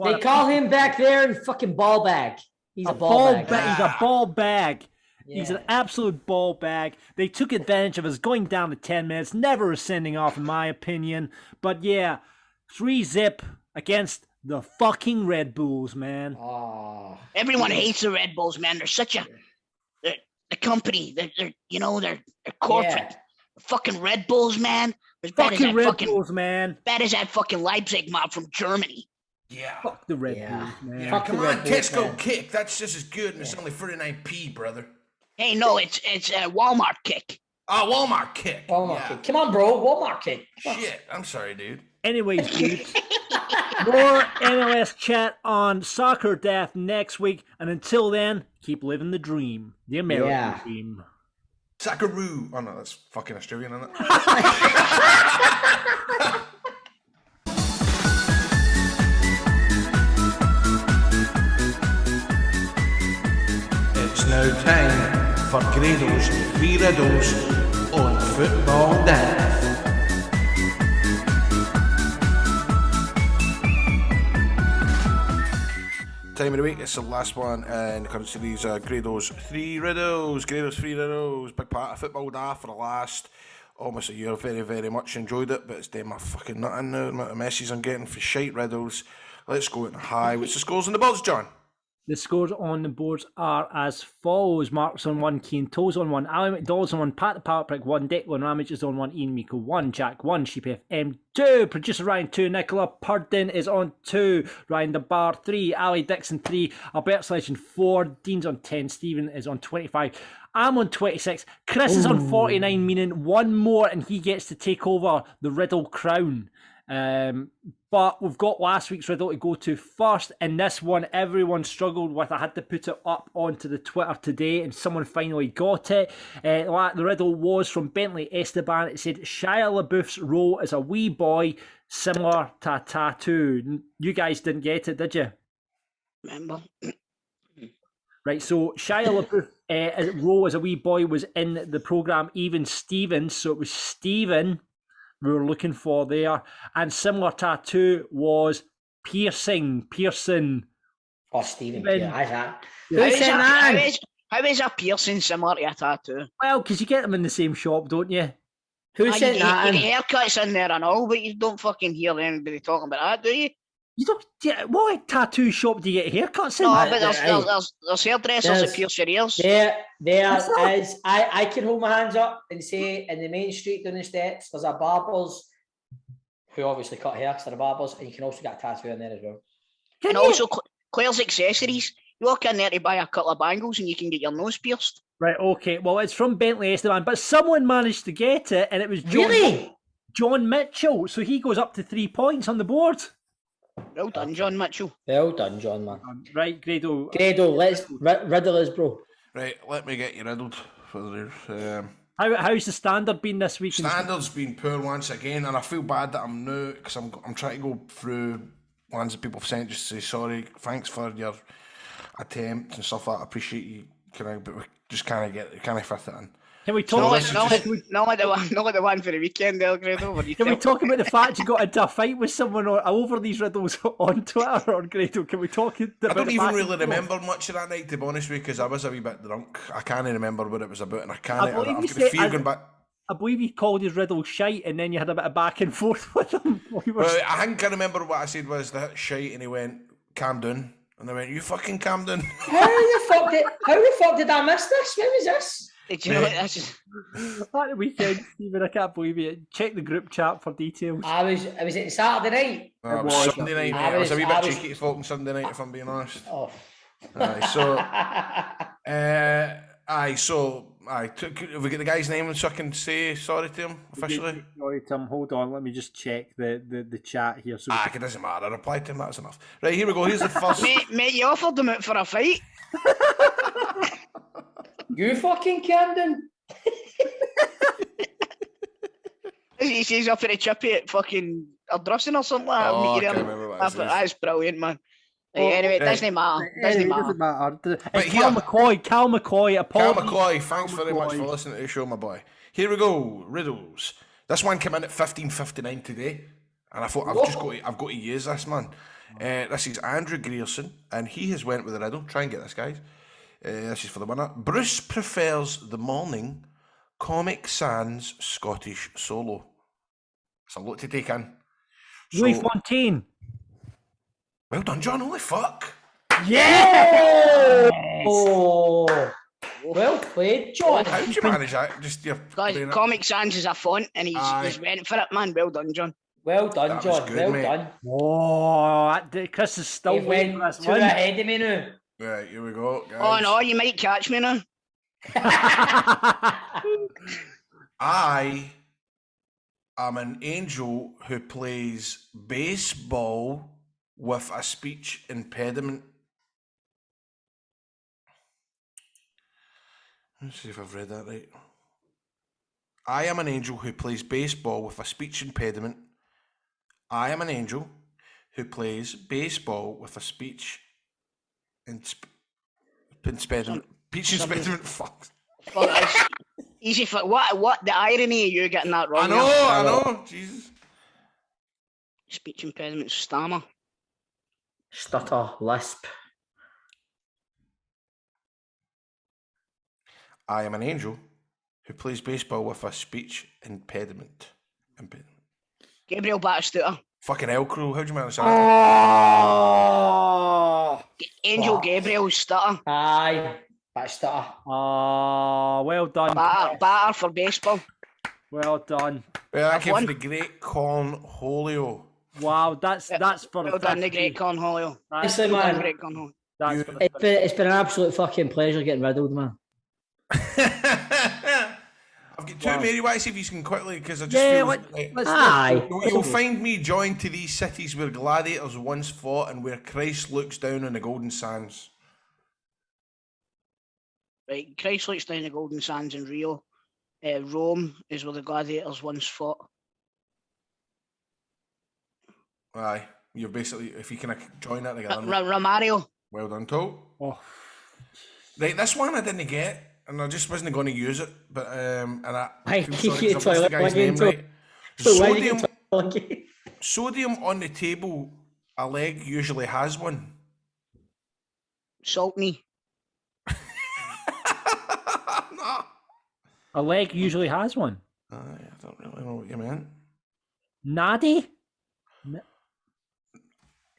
They call him back there in fucking ball bag. He's a ball bag. He's a ball bag. Yeah. He's an absolute ball bag. They took advantage of us going down to 10 minutes. Never a sending off, in my opinion. But yeah, 3-0 against the fucking Red Bulls, man. Oh. Everyone hates the Red Bulls, man. They're such a company. They're corporate. Yeah. Fucking Red Bulls, man. Fucking Red Bulls, man. Bad as that fucking Leipzig mob from Germany. Yeah. Fuck the Red Bulls, man. Yeah, come on, Tesco Kick. That's just as good, and it's only 39p, brother. Hey, no, it's Walmart Kick. Oh, Walmart Kick. Walmart Kick. Come on, bro. Walmart Kick. Shit. I'm sorry, dude. Anyways, dudes. More MLS chat on Soccer Daft next week. And until then, keep living the dream. The American dream. Socceroo. Oh, no, that's fucking Australian, isn't it? time for Grado's 3 Riddles on Football Daft. Time of the week, it's the last one in the current series, Grado's 3 Riddles. Grado's 3 Riddles, big part of Football Daft for the last almost a year. Very, very much enjoyed it, but it's doing my fucking nut in now. The amount of messages I'm getting for shite riddles. Let's go into high. What's the scores on the boards, John? The scores on the boards are as follows. Mark's on 1, Keane Toal's on 1, Ali McDowell's on 1, Pat the Power Prick 1, Declan Ramage is on 1, Ian Miko 1, Jack 1, Sheep FM 2, Producer Ryan 2, Nicola Purdon is on 2, Ryan the Bar 3, Ali Dixon 3, Albert's Legend 4, Dean's on 10, Stephen is on 25, I'm on 26, Chris is on 49, meaning one more and he gets to take over the Riddle crown. But we've got last week's riddle to go to first, and this one everyone struggled with. I had to put it up onto the Twitter today, and someone finally got it. The riddle was from Bentley Esteban. It said, Shia LaBeouf's role as a wee boy similar to a tattoo. You guys didn't get it, did you? Remember? Right, so Shia LaBeouf's role as a wee boy was in the programme Even Stevens, so it was Stephen we were looking for there, and similar tattoo was Pearson. Oh, Stephen. Yeah, how is a piercing similar to a tattoo? Well, because you get them in the same shop, don't you? Who said that? You get haircuts in there and all, but you don't fucking hear anybody talking about that, do you? You don't. Yeah, what tattoo shop do you get haircuts in? No, but there's hairdressers that pierce your ears. There is. I can hold my hands up and say in the main street down the steps, there's a barber's who obviously cut hair because they're barbers, and you can also get a tattoo in there as well. And also Claire's Accessories. You walk in there to buy a couple of bangles and you can get your nose pierced. Right, okay. Well, it's from Bentley Esteban, but someone managed to get it, and it was John Mitchell. So he goes up to 3 points on the board. Well done, John Mitchell. Well done, John, man. Right, Grado, let's riddle us, bro. Right, let me get you riddled. How's the standard been this week? Standard's been poor once again, and I feel bad that I'm new because I'm trying to go through ones that people have sent just to say sorry, thanks for your attempt and stuff like that. I appreciate you, but we just can't fit it in. Can we talk not the one for the weekend, Grado? Can we talk about the fact you got into a fight with someone over these riddles on Twitter or Grado? Can we talk about I don't even really remember much of that night, to be honest with you, because I was a wee bit drunk. I can't remember what it was about, and I've got a fear going back. I believe he called his riddle shite, and then you had a bit of back and forth with him. Well, I think I remember what I said was that shite, and he went, calm down. And I went, you fucking calm down. How the fuck did I miss this? When was this? Did you know what this is? At the weekend, Stephen, I can't believe it. Check the group chat for details. I was it Saturday night? It was Sunday night, mate. I was a wee bit cheeky to fault on Sunday night, if I'm being honest. Oh. Have we got the guy's name so I can say sorry to him officially? Sorry to him. Hold on, let me just check the chat here. So it doesn't matter. I replied to him, that's enough. Right, here we go. Here's the first. Mate, you offered him out for a fight. You fucking Camden. He's up for a chippy at fucking Ardrossan or something like that. I can't remember what that's brilliant, man. Anyway, it doesn't matter. Doesn't matter. Cal McCoy. Cal McCoy, thanks very much for listening to the show, my boy. Here we go, riddles. This one came in at 15:59 today, and I thought I've got to use this, man. This is Andrew Grierson, and he has went with the riddle. Try and get this, guys. This is for the winner. Bruce prefers the morning. Comic Sans Scottish solo. It's a lot to take in. Louis Fontaine. Well done, John. Holy fuck. Yeah! Oh. Well played, John. How did you manage that? Guys, Comic Sans is a font, and he's went for it, man. Well done, John. Well done, John. Good, well done. Oh, Chris is still waiting for this one. Ahead of me now. Right, here we go, guys. Oh no, you might catch me now. I am an angel who plays baseball with a speech impediment. Let's see if I've read that right. I am an angel who plays baseball with a speech impediment. I am an angel who plays baseball with a speech impediment. Peach impediment, fuck. Well, it's easy for what the irony of you getting that wrong. I know. Jesus. Speech impediment, stammer. Stutter, lisp. I am an angel who plays baseball with a speech impediment. Gabriel Batistuta. Fucking hell, Crow. How do you manage that? Oh! Angel Gabriel stutter. Aye, Batistuta. Oh, well done. Batter for baseball. Well done. Well, that came from the great Cornholio. Wow, that's for well done, the great Cornholio. Listen, man, it's been an absolute fucking pleasure getting riddled, man. I've got two, Mary. Why see if you can quickly, because I just feel like you'll find me joined to these cities where gladiators once fought and where Christ looks down on the golden sands. Right, Christ looks down the golden sands in Rio. Rome is where the gladiators once fought. Aye, you're basically, if you can join that together. Romario. Well done, Toal. Oh. Right, this one I didn't get. And I just wasn't going to use it, but and I Sodium on the table, a leg usually has one. Saltney. No. A leg usually has one. I don't really know what you meant. Naddy?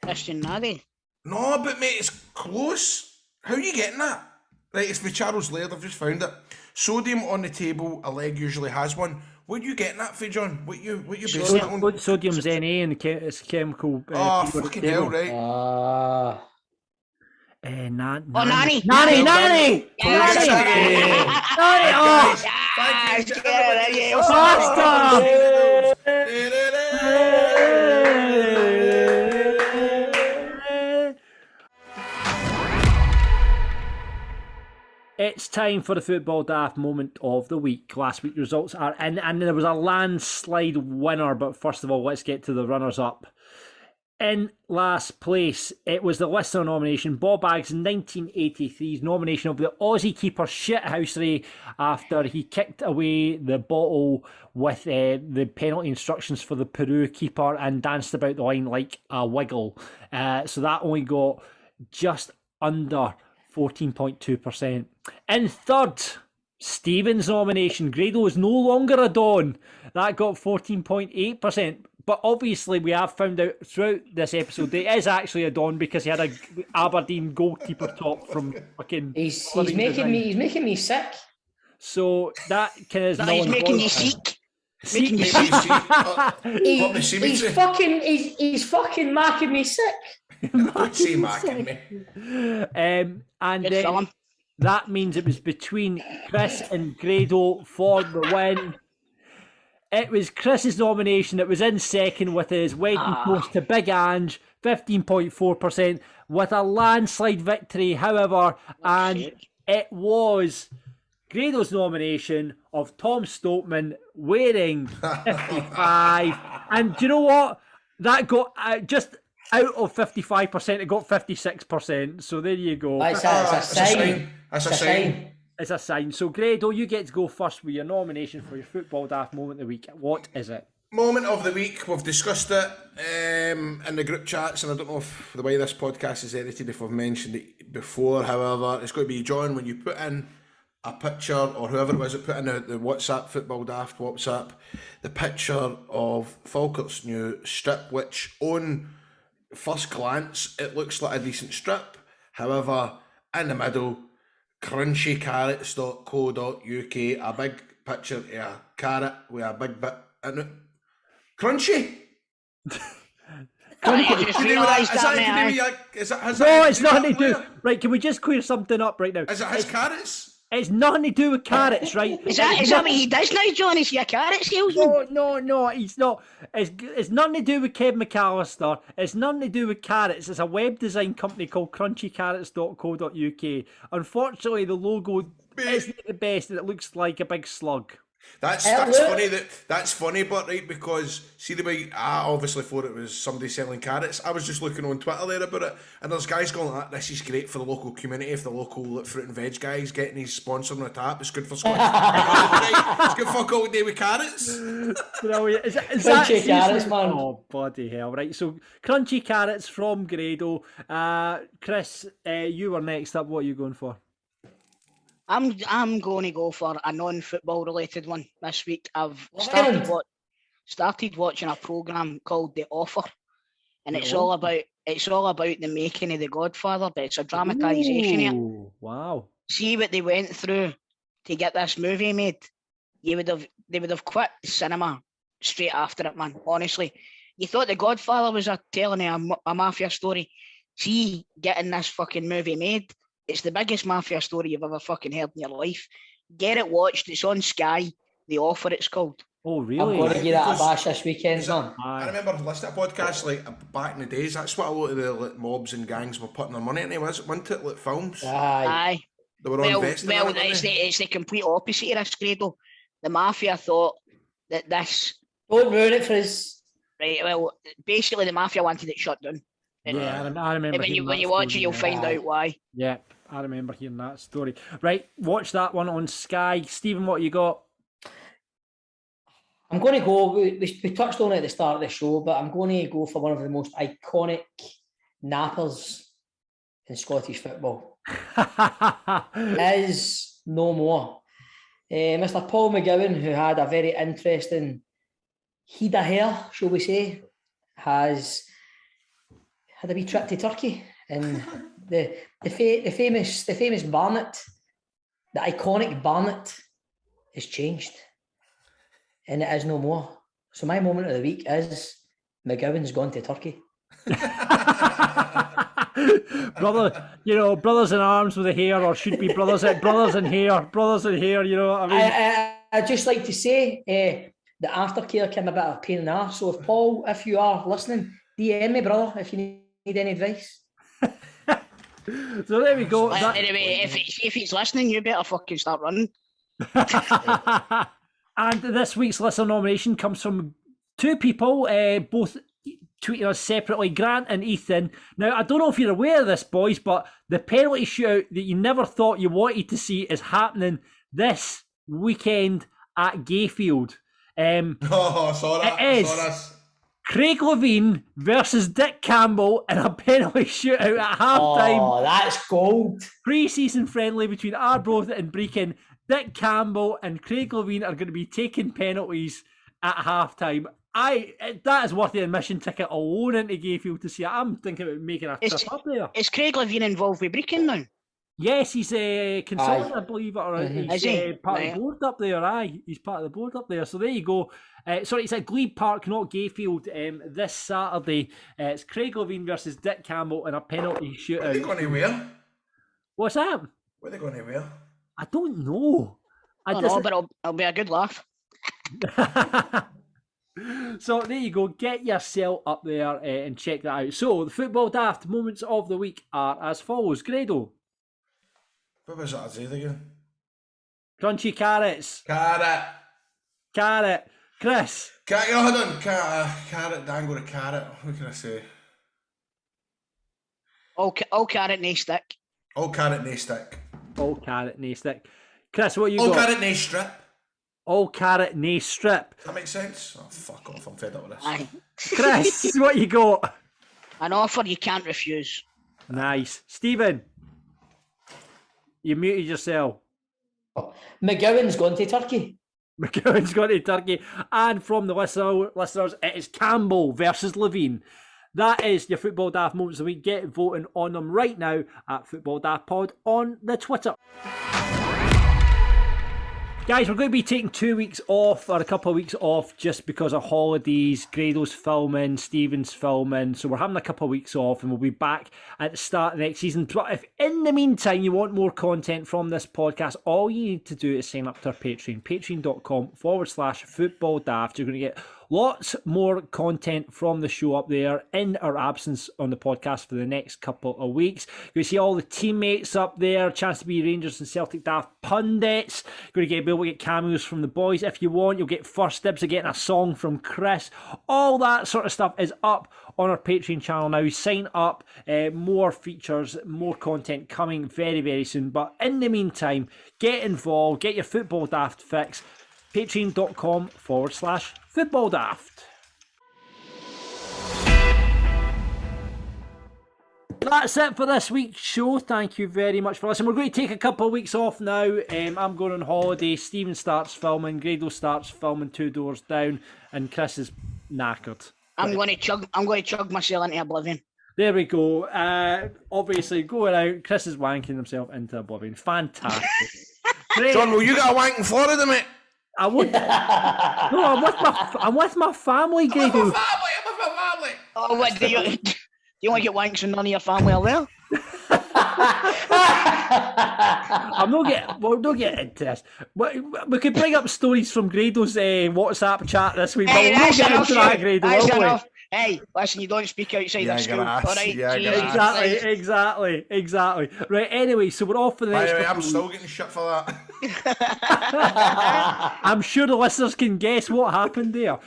Christian Naddy. No, but mate, it's close. How are you getting that? Right, it's for Charles Laird, I've just found it. Sodium on the table, a leg usually has one. What are you getting that for, John? What you basing it on? Sodium's Na and it's chemical. Fucking hell, right. Nanny. Nanny! Nanny! It's time for the Football Daft moment of the week. Last week's results are in, and there was a landslide winner, but first of all, let's get to the runners-up. In last place, it was the listener nomination, Bob Ag's 1983's nomination of the Aussie keeper shithousery after he kicked away the bottle with the penalty instructions for the Peru keeper and danced about the line like a wiggle. So that only got just under 14.2%. In third, Stephen's nomination, Grado is no longer a Don. That got 14.8%. But obviously, we have found out throughout this episode that he is actually a Don because he had a Aberdeen goalkeeper top from fucking. He's making me sick. So that kind of. He's making you sick. He's fucking marking me sick. Don't say marking me. And then that means it was between Chris and Grado for the win. It was Chris's nomination that was in second with his wedding toast to Big Ange, 15.4%, with a landslide victory, however, and it was Grado's nomination of Tom Stopeman wearing 55. And do you know what? That got just out of 55%, it got 56%. So there you go. That's a sign. That's a sign. It's a sign. So, Grado, you get to go first with your nomination for your Football Daft Moment of the Week. What is it? Moment of the week. We've discussed it in the group chats, and I don't know if the way this podcast is edited, if I've mentioned it before. However, it's going to be, John, when you put in a picture, or whoever it was that put in the WhatsApp, Football Daft WhatsApp, the picture of Falkirk's new strip, which on first glance, it looks like a decent strip. However, in the middle, crunchycarrots.co.uk, a big picture of a carrot with a big bit in it. Crunchy? It's nothing to do. Right, can we just clear something up right now? Is it his carrots? It's nothing to do with carrots, right? Is that what he does now, John? Is he a carrot salesman? No, he's not. It's nothing to do with Kev McAllister. It's nothing to do with carrots. It's a web design company called crunchycarrots.co.uk. Unfortunately, the logo isn't the best and it looks like a big slug. That's funny, but right, because see the way I obviously thought it was somebody selling carrots. I was just looking on Twitter there about it, and there's guys going like, "This is great for the local community. If the local fruit and veg guys getting his sponsor on the tap, it's good for Scotland. It's good for all day with carrots." Brilliant. Is Crunchy carrots, man. Oh bloody hell! Right, so crunchy carrots from Grado. Chris, you were next up. What are you going for? I'm going to go for a non-football related one this week. I've started watching a programme called The Offer, and it's all about the making of The Godfather, but it's a dramatisation here. Wow! See what they went through to get this movie made. They would have quit cinema straight after it, man. Honestly, you thought The Godfather was telling a mafia story. See, getting this fucking movie made. It's the biggest mafia story you've ever fucking heard in your life. Get it watched. It's on Sky. The Offer, it's called. Oh, really? I'm going to give that a bash this weekend, man. I remember listening to podcasts like back in the days. That's what a lot of the like, mobs and gangs were putting their money into, wasn't it? Like films. Aye. They were all invested in it, it's the complete opposite of this, Grado. The mafia thought that this... Don't ruin it for us. Right, well, basically the mafia wanted it shut down. Yeah, I remember. When you watch it, you'll find out why. Yeah, I remember hearing that story. Right, watch that one on Sky. Stephen, what you got? I'm going to go, we touched on it at the start of the show, but I'm going to go for one of the most iconic nappers in Scottish football. Is no more. Mr. Paul McGowan, who had a very interesting head of hair, shall we say, has had a wee trip to Turkey, and the famous Barnet, the iconic Barnet, has changed, and it is no more. So my moment of the week is McGowan's gone to Turkey. Brother, brothers in arms with the hair, or should be brothers in hair. You know what I mean? I'd just like to say the aftercare came a bit of a pain in the arse. So Paul, if you are listening, DM me, brother, if you need any advice. So there we go. Anyway, if he's listening, you better fucking start running. And this week's listener nomination comes from two people, both tweeting us separately, Grant and Ethan. Now, I don't know if you're aware of this, boys, but the penalty shootout that you never thought you wanted to see is happening this weekend at Gayfield. Saw that. It is Craig Levein versus Dick Campbell in a penalty shootout at half-time. Oh, that's gold. Pre-season friendly between Arbroath and Brecon. Dick Campbell and Craig Levein are going to be taking penalties at half-time. That is worth the admission ticket alone into Gayfield to see it. I'm thinking about making a trip up there. Is Craig Levein involved with Brecon now? Yes, he's a consultant, I believe it, or he's part of the board up there. Aye, he's part of the board up there. So there you go. Sorry, it's at Glebe Park, not Gayfield. This Saturday, it's Craig Levein versus Dick Campbell in a penalty shootout. What are they going to wear? What's that? What are they going to wear? I don't know. I don't know, but it'll be a good laugh. So there you go. Get yourself up there and check that out. So the Football Daft moments of the week are as follows. Grado. What was that I said again? Crunchy carrots. Carrot. Chris. Hold on. Carrot, dangle a carrot. What can I say? All carrot, nae stick. All carrot, nae stick. All carrot, nae stick. Chris, what you got? All carrot, nae strip. All carrot, nae strip. Does that make sense? Oh, fuck off. I'm fed up with this. Aye. Chris, what you got? An offer you can't refuse. Nice. Stephen. You muted yourself. McGowan's gone to Turkey. McGowan's gone to Turkey. And from the listeners, it is Campbell versus Levein. That is your Football Daft moments of the week. Get voting on them right now at Football Daft Pod on the Twitter. Guys, we're going to be taking 2 weeks off, or a couple of weeks off, just because of holidays. Grado's filming, Stephen's filming, so we're having a couple of weeks off, and we'll be back at the start of next season. But if in the meantime you want more content from this podcast, all you need to do is sign up to our Patreon, patreon.com/football daft. You're going to get Lots more content from the show up there in our absence on the podcast for the next couple of weeks. You'll see all the teammates up there, chance to be Rangers and Celtic Daft pundits. You're going to be able to get cameos from the boys if you want. You'll get first dibs of getting a song from Chris. All that sort of stuff is up on our Patreon channel now. Sign up, more features, more content coming very, very soon. But in the meantime, get involved, get your Football Daft fix. Patreon.com/Football Daft. That's it for this week's show. Thank you very much for listening. We're going to take a couple of weeks off now. I'm going on holiday. Stephen starts filming. Grado starts filming 2 Doors Down, and Chris is knackered. I'm going to chug myself into oblivion. There we go. Obviously, going out. Chris is wanking himself into oblivion. Fantastic. John, will you get a wank in Florida, mate? I would. No, I'm with my family, Grado. I'm with my family. Oh, what do you want to get wanks and none of your family are there? We'll not get into this. We could bring up stories from Grado's WhatsApp chat this week, but we'll not get into that, Grado, will we? Hey, listen, you don't speak outside of school. All right, exactly. Right, anyway, so we're off for the next. By the way, I'm still getting shit for that. I'm sure the listeners can guess what happened there.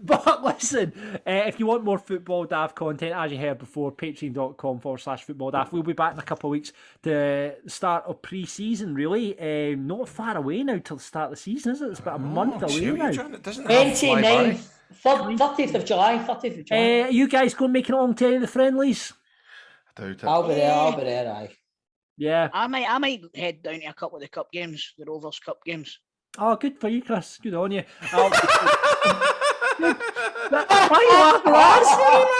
But listen, if you want more Football Daft content, as you heard before, patreon.com/Football Daft. We'll be back in a couple of weeks to the start of pre-season, really. Not far away now till the start of the season, is it? It's about a month away now. 29th. 30th of July. You guys go and make it along to any of the friendlies? I'll be there, aye. Yeah. I might head down to a couple of the cup games, the Rovers Cup games. Oh, good for you, Chris. Good on you. Why are you laughing?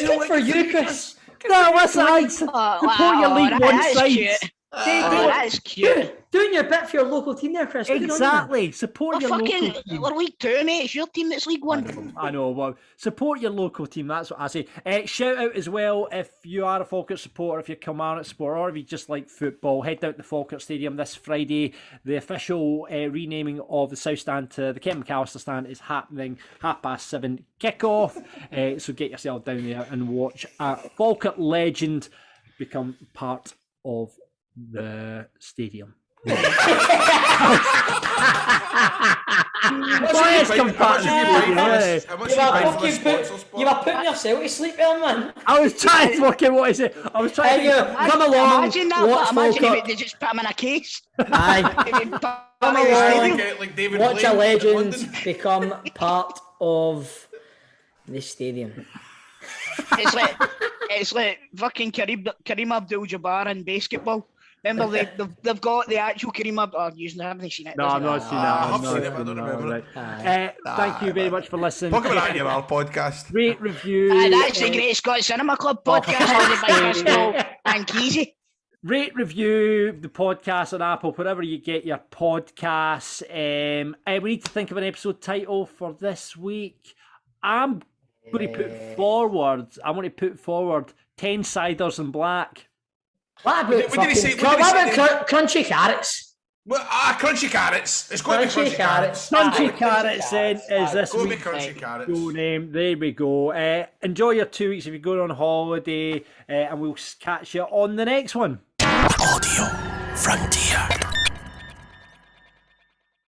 Good for you, Chris. No, listen, support your League One side. That's cute. Doing your bit for your local team there, Chris. Exactly. Support your local team. We're League 2, mate. It's your team that's League 1. I know. Well, support your local team. That's what I say. Shout out as well if you are a Falkirk supporter, if you're a Kilmarnock supporter, or if you just like football, head down to the Falkirk Stadium this Friday. The official renaming of the South Stand to the Kent McAllister Stand is happening 7:30 kickoff. So get yourself down there and watch a Falkirk legend become part of the stadium. You are putting yourself to sleep there, man. I was trying to work out what is it. I was trying to come along. Imagine if they just put him in a case. Aye. Come along. Like David watch Blaine a legend become part of the stadium. It's like fucking Kareem Abdul-Jabbar in basketball. Remember, they've got the actual Kareem Abdul. I haven't seen it. No, I've not seen that. I've seen it, but I don't remember it. Thank you very much for listening. Talk about that in your podcast. Rate, review. That's the Great Scott Cinema Club podcast hosted by Crystal and Keezy. Rate, review the podcast on Apple, wherever you get your podcasts. We need to think of an episode title for this week. I'm going to put forward 10 ciders and black. What about crunchy carrots? Well, crunchy carrots. It's going to be crunchy carrots. Crunchy carrots then is this week. Crunchy carrots. Go name. There we go. Enjoy your 2 weeks if you're going on holiday, and we'll catch you on the next one. Audio Frontier.